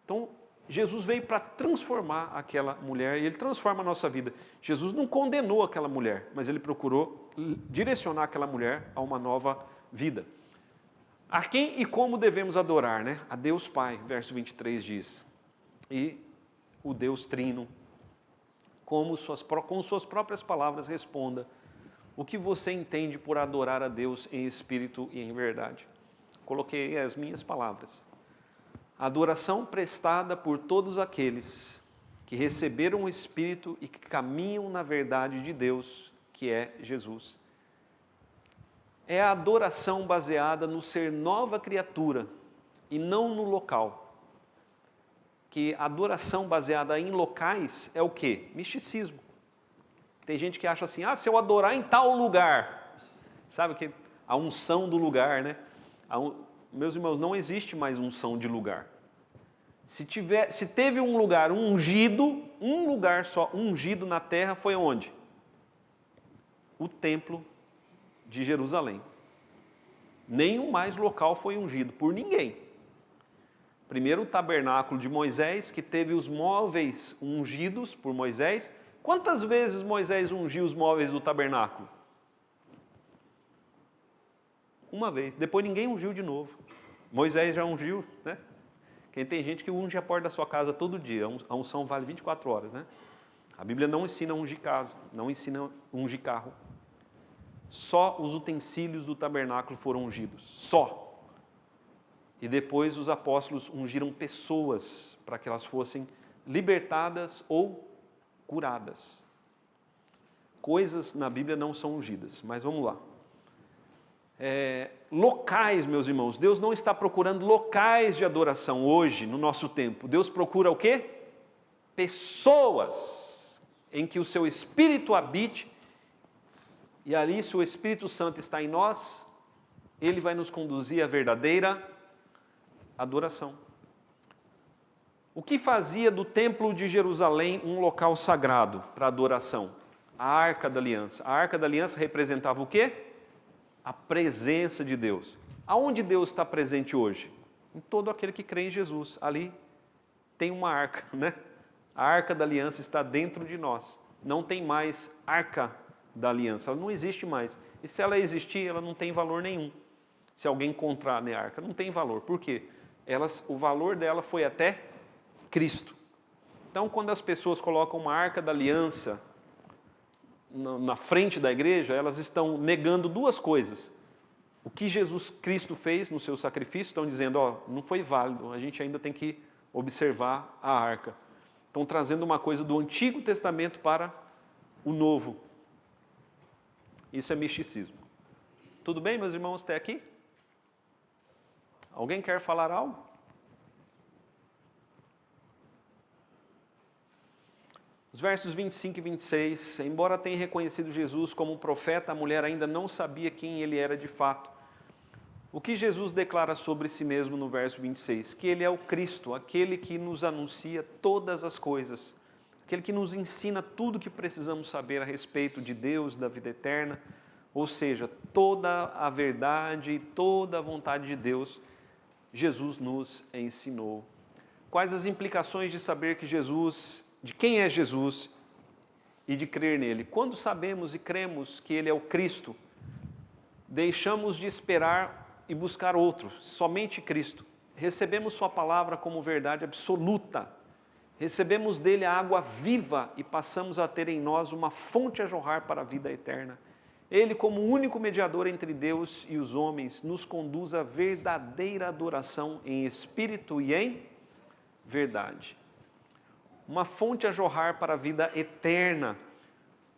Então, Jesus veio para transformar aquela mulher e Ele transforma a nossa vida. Jesus não condenou aquela mulher, mas Ele procurou direcionar aquela mulher a uma nova vida. A quem e como devemos adorar, né? A Deus Pai, verso 23 diz. E o Deus Trino, com suas próprias palavras, responda o que você entende por adorar a Deus em espírito e em verdade. Coloquei as minhas palavras. Adoração prestada por todos aqueles que receberam o Espírito e que caminham na verdade de Deus, que é Jesus. É a adoração baseada no ser nova criatura e não no local. Que a adoração baseada em locais é o quê? Misticismo. Tem gente que acha assim, se eu adorar em tal lugar, sabe que a unção do lugar, né? Meus irmãos, não existe mais unção de lugar. Se teve um lugar ungido, um lugar só ungido na terra, foi onde? O templo de Jerusalém. Nenhum mais local foi ungido por ninguém. Primeiro o tabernáculo de Moisés, que teve os móveis ungidos por Moisés. Quantas vezes Moisés ungiu os móveis do tabernáculo? Uma vez. Depois ninguém ungiu de novo. Moisés já ungiu, né? Tem gente que unge a porta da sua casa todo dia. A unção vale 24 horas, né? A Bíblia não ensina a ungir casa, não ensina a ungir carro. Só os utensílios do tabernáculo foram ungidos, só. E depois os apóstolos ungiram pessoas para que elas fossem libertadas ou curadas. Coisas na Bíblia não são ungidas, mas vamos lá. Locais, meus irmãos, Deus não está procurando locais de adoração hoje, no nosso tempo. Deus procura o quê? Pessoas em que o seu Espírito habite, e ali, se o Espírito Santo está em nós, ele vai nos conduzir à verdadeira adoração. O que fazia do Templo de Jerusalém um local sagrado para adoração? A Arca da Aliança. A Arca da Aliança representava o quê? A presença de Deus. Aonde Deus está presente hoje? Em todo aquele que crê em Jesus. Ali tem uma arca, né? A Arca da Aliança está dentro de nós. Não tem mais Arca da Aliança. Ela não existe mais. E se ela existir, ela não tem valor nenhum. Se alguém encontrar a arca, não tem valor. Por quê? O valor dela foi até Cristo. Então, quando as pessoas colocam uma Arca da Aliança na frente da igreja, elas estão negando duas coisas. O que Jesus Cristo fez no seu sacrifício, estão dizendo, não foi válido, a gente ainda tem que observar a arca. Estão trazendo uma coisa do Antigo Testamento para o Novo. Isso é misticismo. Tudo bem, meus irmãos, até aqui? Alguém quer falar algo? Os versos 25 e 26, embora tenha reconhecido Jesus como um profeta, a mulher ainda não sabia quem ele era de fato. O que Jesus declara sobre si mesmo no verso 26? Que ele é o Cristo, aquele que nos anuncia todas as coisas, aquele que nos ensina tudo o que precisamos saber a respeito de Deus, da vida eterna, ou seja, toda a verdade, toda a vontade de Deus, Jesus nos ensinou. Quais as implicações de saber que de quem é Jesus e de crer nele? Quando sabemos e cremos que ele é o Cristo, deixamos de esperar e buscar outro, somente Cristo. Recebemos sua palavra como verdade absoluta. Recebemos dele a água viva e passamos a ter em nós uma fonte a jorrar para a vida eterna. Ele, como único mediador entre Deus e os homens, nos conduz à verdadeira adoração em espírito e em verdade. Uma fonte a jorrar para a vida eterna.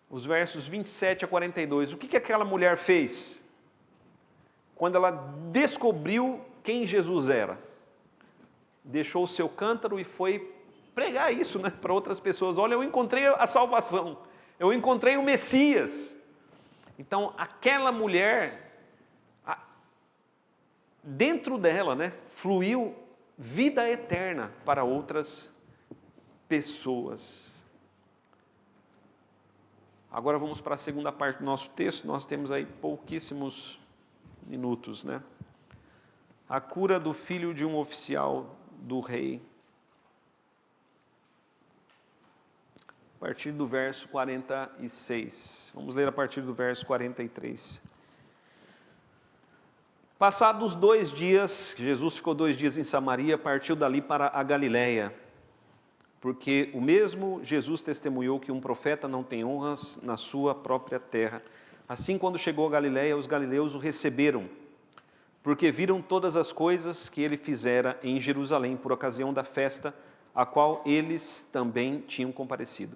Os versos 27 a 42. O que aquela mulher fez? Quando ela descobriu quem Jesus era. Deixou o seu cântaro e foi pregar isso, né, para outras pessoas. Olha, eu encontrei a salvação. Eu encontrei o Messias. Então, aquela mulher, dentro dela, né, fluiu vida eterna para outras pessoas. Agora vamos para a segunda parte do nosso texto, nós temos aí pouquíssimos minutos, né? A cura do filho de um oficial do rei. A partir do verso 46. Vamos ler a partir do verso 43. Passados 2 dias, Jesus ficou 2 dias em Samaria, partiu dali para a Galileia, porque o mesmo Jesus testemunhou que um profeta não tem honras na sua própria terra. Assim, quando chegou a Galileia, os galileus o receberam, porque viram todas as coisas que ele fizera em Jerusalém, por ocasião da festa, a qual eles também tinham comparecido.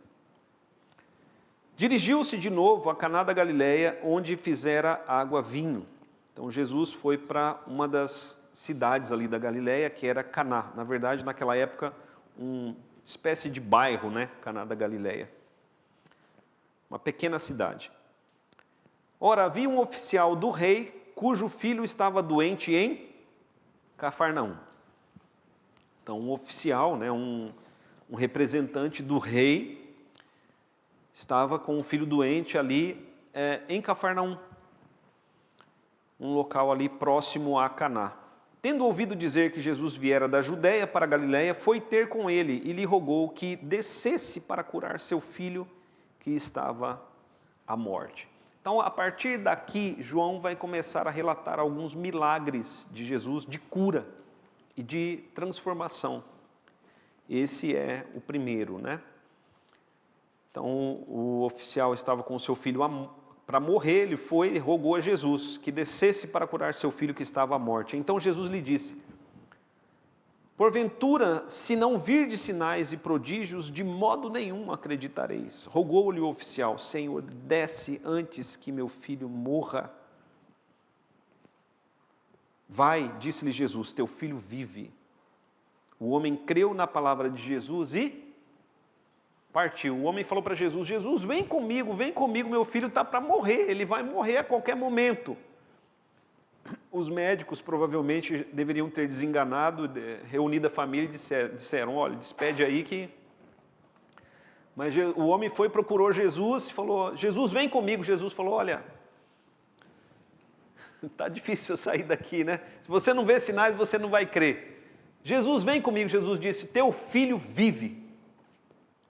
Dirigiu-se de novo a Caná da Galileia, onde fizera água vinho. Então, Jesus foi para uma das cidades ali da Galileia, que era Caná. Na verdade, naquela época, uma espécie de bairro, né? Caná da Galileia. Uma pequena cidade. Ora, havia um oficial do rei, cujo filho estava doente em Cafarnaum. Então, um oficial, né? um representante do rei, estava com um filho doente ali em Cafarnaum, um local ali próximo a Caná. Tendo ouvido dizer que Jesus viera da Judéia para a Galiléia, foi ter com ele e lhe rogou que descesse para curar seu filho que estava à morte. Então, a partir daqui, João vai começar a relatar alguns milagres de Jesus de cura e de transformação. Esse é o primeiro, né? Então, o oficial estava com o seu filho para morrer, ele foi e rogou a Jesus que descesse para curar seu filho que estava à morte. Então Jesus lhe disse: porventura, se não virdes sinais e prodígios, de modo nenhum acreditareis. Rogou-lhe o oficial: Senhor, desce antes que meu filho morra. Vai, disse-lhe Jesus, teu filho vive. O homem creu na palavra de Jesus e partiu. O homem falou para Jesus: Jesus, vem comigo, meu filho está para morrer, ele vai morrer a qualquer momento. Os médicos provavelmente deveriam ter desenganado, reunido a família e disseram: olha, despede aí que... Mas o homem foi, procurou Jesus e falou: Jesus, vem comigo. Jesus falou: olha, está difícil eu sair daqui, né? Se você não vê sinais, você não vai crer. Jesus, vem comigo. Jesus disse: teu filho vive.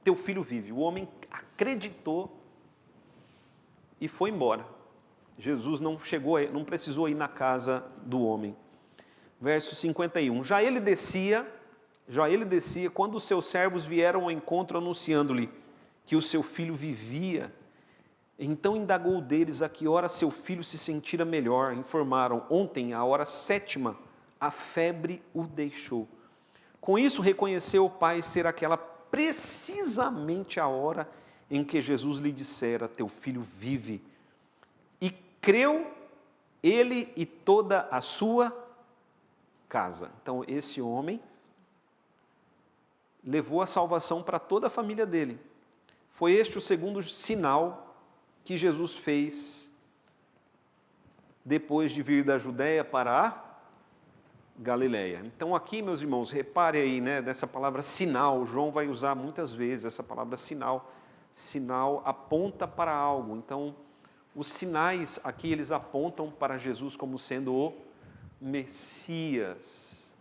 Teu filho vive. O homem acreditou e foi embora. Jesus não precisou ir na casa do homem. Verso 51. Já ele descia, quando os seus servos vieram ao encontro anunciando-lhe que o seu filho vivia. Então indagou deles a que hora seu filho se sentira melhor. Informaram: ontem, à hora 7ª, a febre o deixou. Com isso reconheceu o pai ser aquela precisamente a hora em que Jesus lhe dissera: teu filho vive. E creu ele e toda a sua casa. Então esse homem levou a salvação para toda a família dele. Foi este o segundo sinal que Jesus fez depois de vir da Judéia para a Galileia. Então aqui, meus irmãos, repare aí, né, nessa palavra sinal. João vai usar muitas vezes essa palavra sinal. Sinal aponta para algo. Então, os sinais aqui, eles apontam para Jesus como sendo o Messias.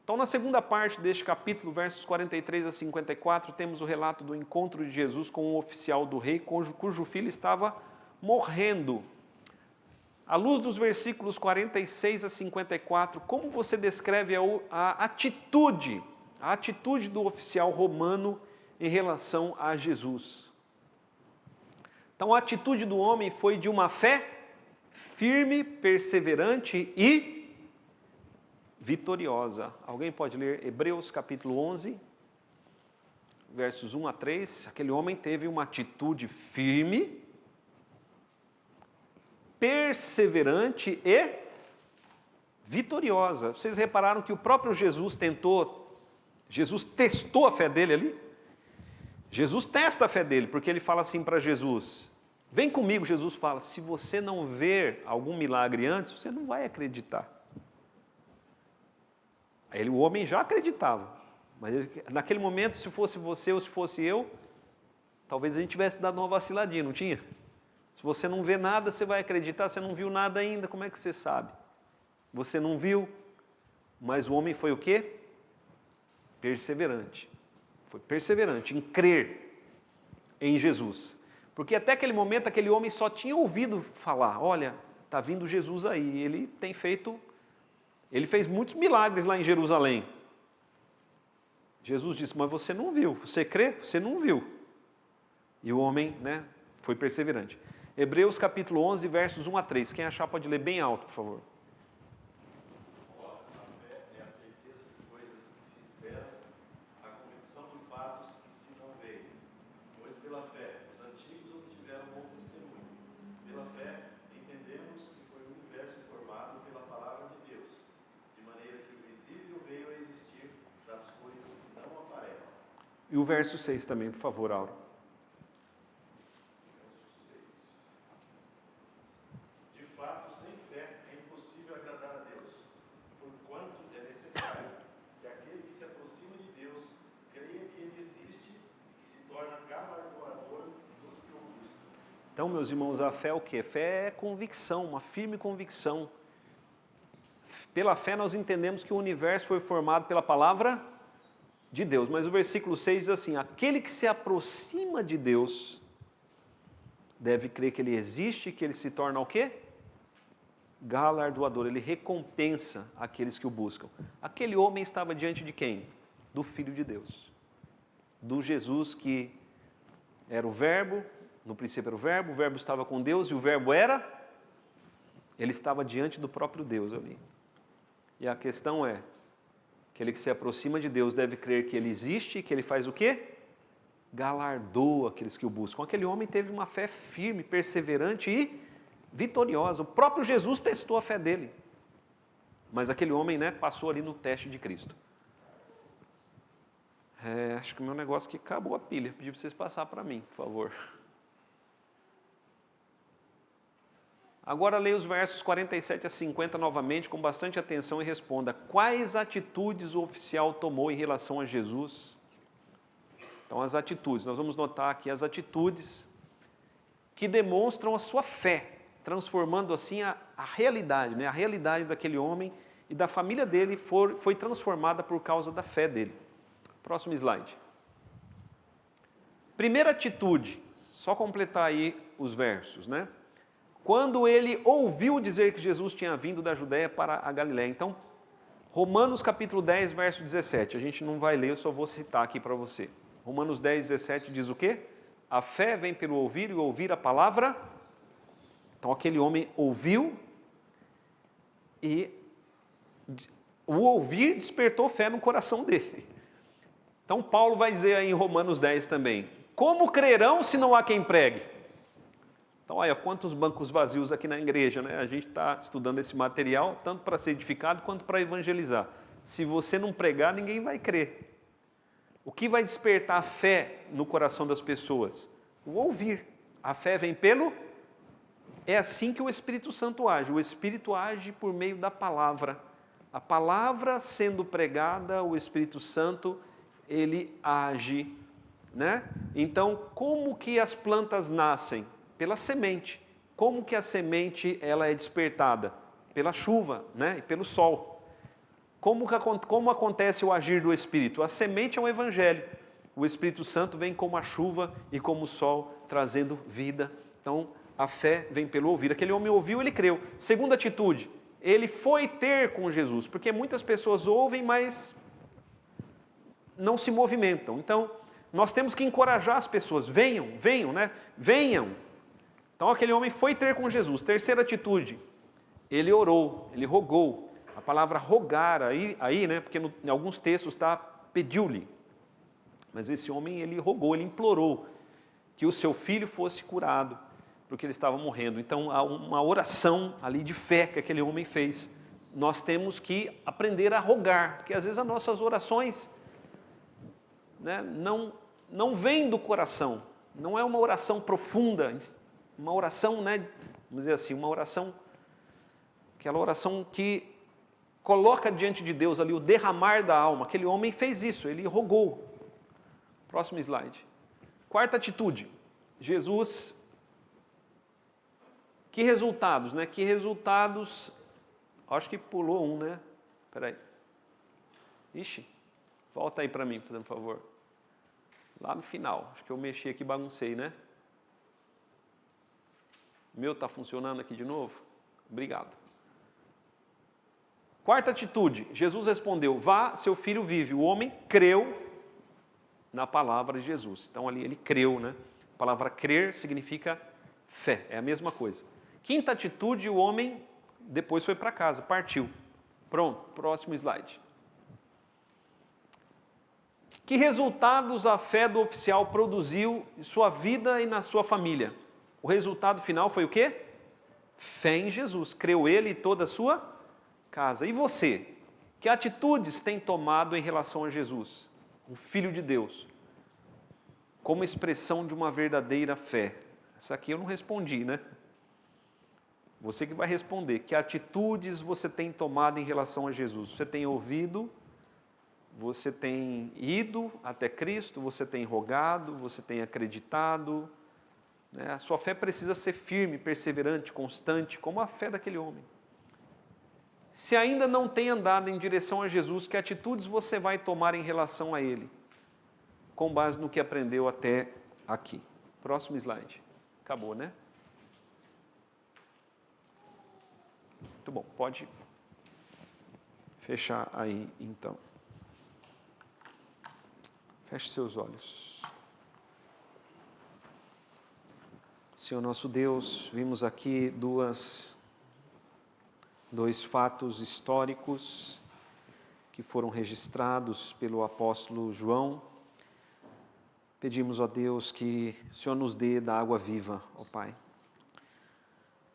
Então, na segunda parte deste capítulo, versos 43 a 54, temos o relato do encontro de Jesus com o oficial do rei, cujo filho estava morrendo. À luz dos versículos 46 a 54, como você descreve a atitude do oficial romano em relação a Jesus? Então, a atitude do homem foi de uma fé firme, perseverante e vitoriosa. Alguém pode ler Hebreus capítulo 11, versos 1 a 3. Aquele homem teve uma atitude firme, perseverante e vitoriosa. Vocês repararam que o próprio Jesus testou a fé dele ali? Jesus testa a fé dele, porque ele fala assim para Jesus: vem comigo. Jesus fala: se você não ver algum milagre antes, você não vai acreditar. Aí o homem já acreditava, mas naquele momento, se fosse você ou se fosse eu, talvez a gente tivesse dado uma vaciladinha, não tinha? Se você não vê nada, você vai acreditar. Você não viu nada ainda, como é que você sabe? Você não viu, mas o homem foi o quê? Perseverante. Foi perseverante em crer em Jesus. Porque até aquele momento, aquele homem só tinha ouvido falar: olha, está vindo Jesus aí, ele fez muitos milagres lá em Jerusalém. Jesus disse: mas você não viu, você crê? Você não viu. E o homem, né, foi perseverante. Hebreus capítulo 11, versos 1 a 3. Quem achar pode ler bem alto, por favor. Ora, a fé é a certeza de coisas que se esperam, a convicção de fatos que se não veem. Pois pela fé os antigos obtiveram bom testemunho. Pela fé entendemos que foi o universo formado pela palavra de Deus, de maneira que o visível veio a existir das coisas que não aparecem. E o verso 6 também, por favor, Auro. De fato, sem fé é impossível agradar a Deus, porquanto é necessário que aquele que se aproxima de Deus creia que Ele existe e que se torna galardoador dos que o buscam. Então, meus irmãos, a fé é o quê? Fé é convicção, uma firme convicção. Pela fé nós entendemos que o universo foi formado pela palavra de Deus. Mas o versículo 6 diz assim: aquele que se aproxima de Deus deve crer que Ele existe e que Ele se torna o quê? Galardoador. Ele recompensa aqueles que o buscam. Aquele homem estava diante de quem? Do Filho de Deus. Do Jesus que Era o verbo, no princípio era o verbo estava com Deus e o verbo ele estava diante do próprio Deus ali. E a questão é, aquele que se aproxima de Deus deve crer que Ele existe e que Ele faz o quê? Galardoa aqueles que o buscam. Aquele homem teve uma fé firme, perseverante e vitoriosa. O próprio Jesus testou a fé dele. Mas aquele homem, né, passou ali no teste de Cristo. Acho que o meu negócio aqui acabou a pilha. Pedi para vocês passar para mim, por favor. Agora leia os versos 47 a 50 novamente, com bastante atenção e responda. Quais atitudes o oficial tomou em relação a Jesus? Então, as atitudes. Nós vamos notar aqui as atitudes que demonstram a sua fé, transformando assim a realidade, né? A realidade daquele homem e da família dele foi transformada por causa da fé dele. Próximo slide. Primeira atitude, só completar aí os versos, né? Quando ele ouviu dizer que Jesus tinha vindo da Judéia para a Galiléia. Então, Romanos capítulo 10, verso 17. A gente não vai ler, eu só vou citar aqui para você. Romanos 10, 17 diz o quê? A fé vem pelo ouvir e ouvir a palavra. Então, aquele homem ouviu e o ouvir despertou fé no coração dele. Então, Paulo vai dizer aí em Romanos 10 também, como crerão se não há quem pregue? Então, olha, quantos bancos vazios aqui na igreja, né? A gente está estudando esse material, tanto para ser edificado, quanto para evangelizar. Se você não pregar, ninguém vai crer. O que vai despertar a fé no coração das pessoas? O ouvir. A fé vem pelo... É assim que o Espírito Santo age. O Espírito age por meio da palavra. A palavra sendo pregada, o Espírito Santo, ele age, né? Então, como que as plantas nascem? Pela semente. Como que a semente ela é despertada? Pela chuva, né? E pelo sol. Como acontece o agir do Espírito? A semente é o Evangelho. O Espírito Santo vem como a chuva e como o sol, trazendo vida. Então, a fé vem pelo ouvir. Aquele homem ouviu, ele creu. Segunda atitude, ele foi ter com Jesus. Porque muitas pessoas ouvem, mas não se movimentam. Então, nós temos que encorajar as pessoas. Venham, né? Venham. Então, aquele homem foi ter com Jesus. Terceira atitude, ele orou, ele rogou. A palavra rogar aí, né? Porque em alguns textos está pediu-lhe. Mas esse homem, ele rogou, ele implorou que o seu filho fosse curado, porque ele estava morrendo. Então, há uma oração ali de fé que aquele homem fez. Nós temos que aprender a rogar, porque às vezes as nossas orações, né, não vêm do coração. Não é uma oração profunda, uma oração, né, vamos dizer assim, uma oração, aquela oração que coloca diante de Deus ali o derramar da alma. Aquele homem fez isso, ele rogou. Próximo slide. Quarta atitude. Jesus, que resultados, né? Que resultados, acho que pulou um, né? Espera aí. Ixi, volta aí para mim, fazendo um favor. Lá no final, acho que eu mexi aqui, baguncei, né? O meu está funcionando aqui de novo? Obrigado. Quarta atitude, Jesus respondeu, vá, seu filho vive. O homem creu na palavra de Jesus. Então ali ele creu, né? A palavra crer significa fé, é a mesma coisa. Quinta atitude, o homem depois foi para casa, partiu. Pronto, próximo slide. Que resultados a fé do oficial produziu em sua vida e na sua família? O resultado final foi o quê? Fé em Jesus. Creu ele e toda a sua casa. E você? Que atitudes tem tomado em relação a Jesus, o Filho de Deus, como expressão de uma verdadeira fé? Essa aqui eu não respondi, né? Você que vai responder. Que atitudes você tem tomado em relação a Jesus? Você tem ouvido? Você tem ido até Cristo? Você tem rogado? Você tem acreditado? Né? A sua fé precisa ser firme, perseverante, constante, como a fé daquele homem. Se ainda não tem andado em direção a Jesus, que atitudes você vai tomar em relação a Ele? Com base no que aprendeu até aqui. Próximo slide. Acabou, né? Muito bom, pode fechar aí então. Feche seus olhos. Senhor nosso Deus, vimos aqui dois fatos históricos que foram registrados pelo apóstolo João. Pedimos, ó Deus, que o Senhor nos dê da água viva, ó Pai.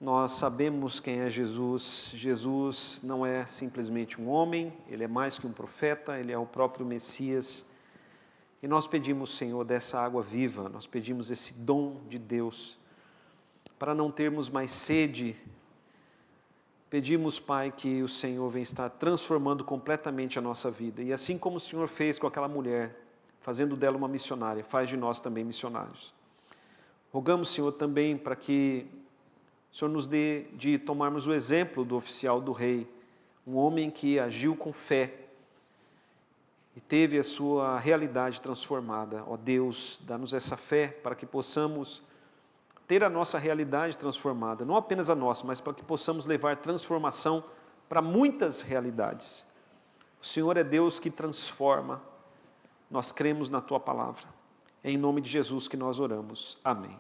Nós sabemos quem é Jesus. Jesus não é simplesmente um homem, Ele é mais que um profeta, Ele é o próprio Messias. E nós pedimos, Senhor, dessa água viva, nós pedimos esse dom de Deus, para não termos mais sede. Pedimos, Pai, que o Senhor venha estar transformando completamente a nossa vida. E assim como o Senhor fez com aquela mulher, fazendo dela uma missionária, faz de nós também missionários. Rogamos, Senhor, também para que o Senhor nos dê de tomarmos o exemplo do oficial do rei, um homem que agiu com fé e teve a sua realidade transformada. Ó Deus, dá-nos essa fé para que possamos ter a nossa realidade transformada, não apenas a nossa, mas para que possamos levar transformação para muitas realidades. O Senhor é Deus que transforma, nós cremos na Tua palavra. É em nome de Jesus que nós oramos. Amém.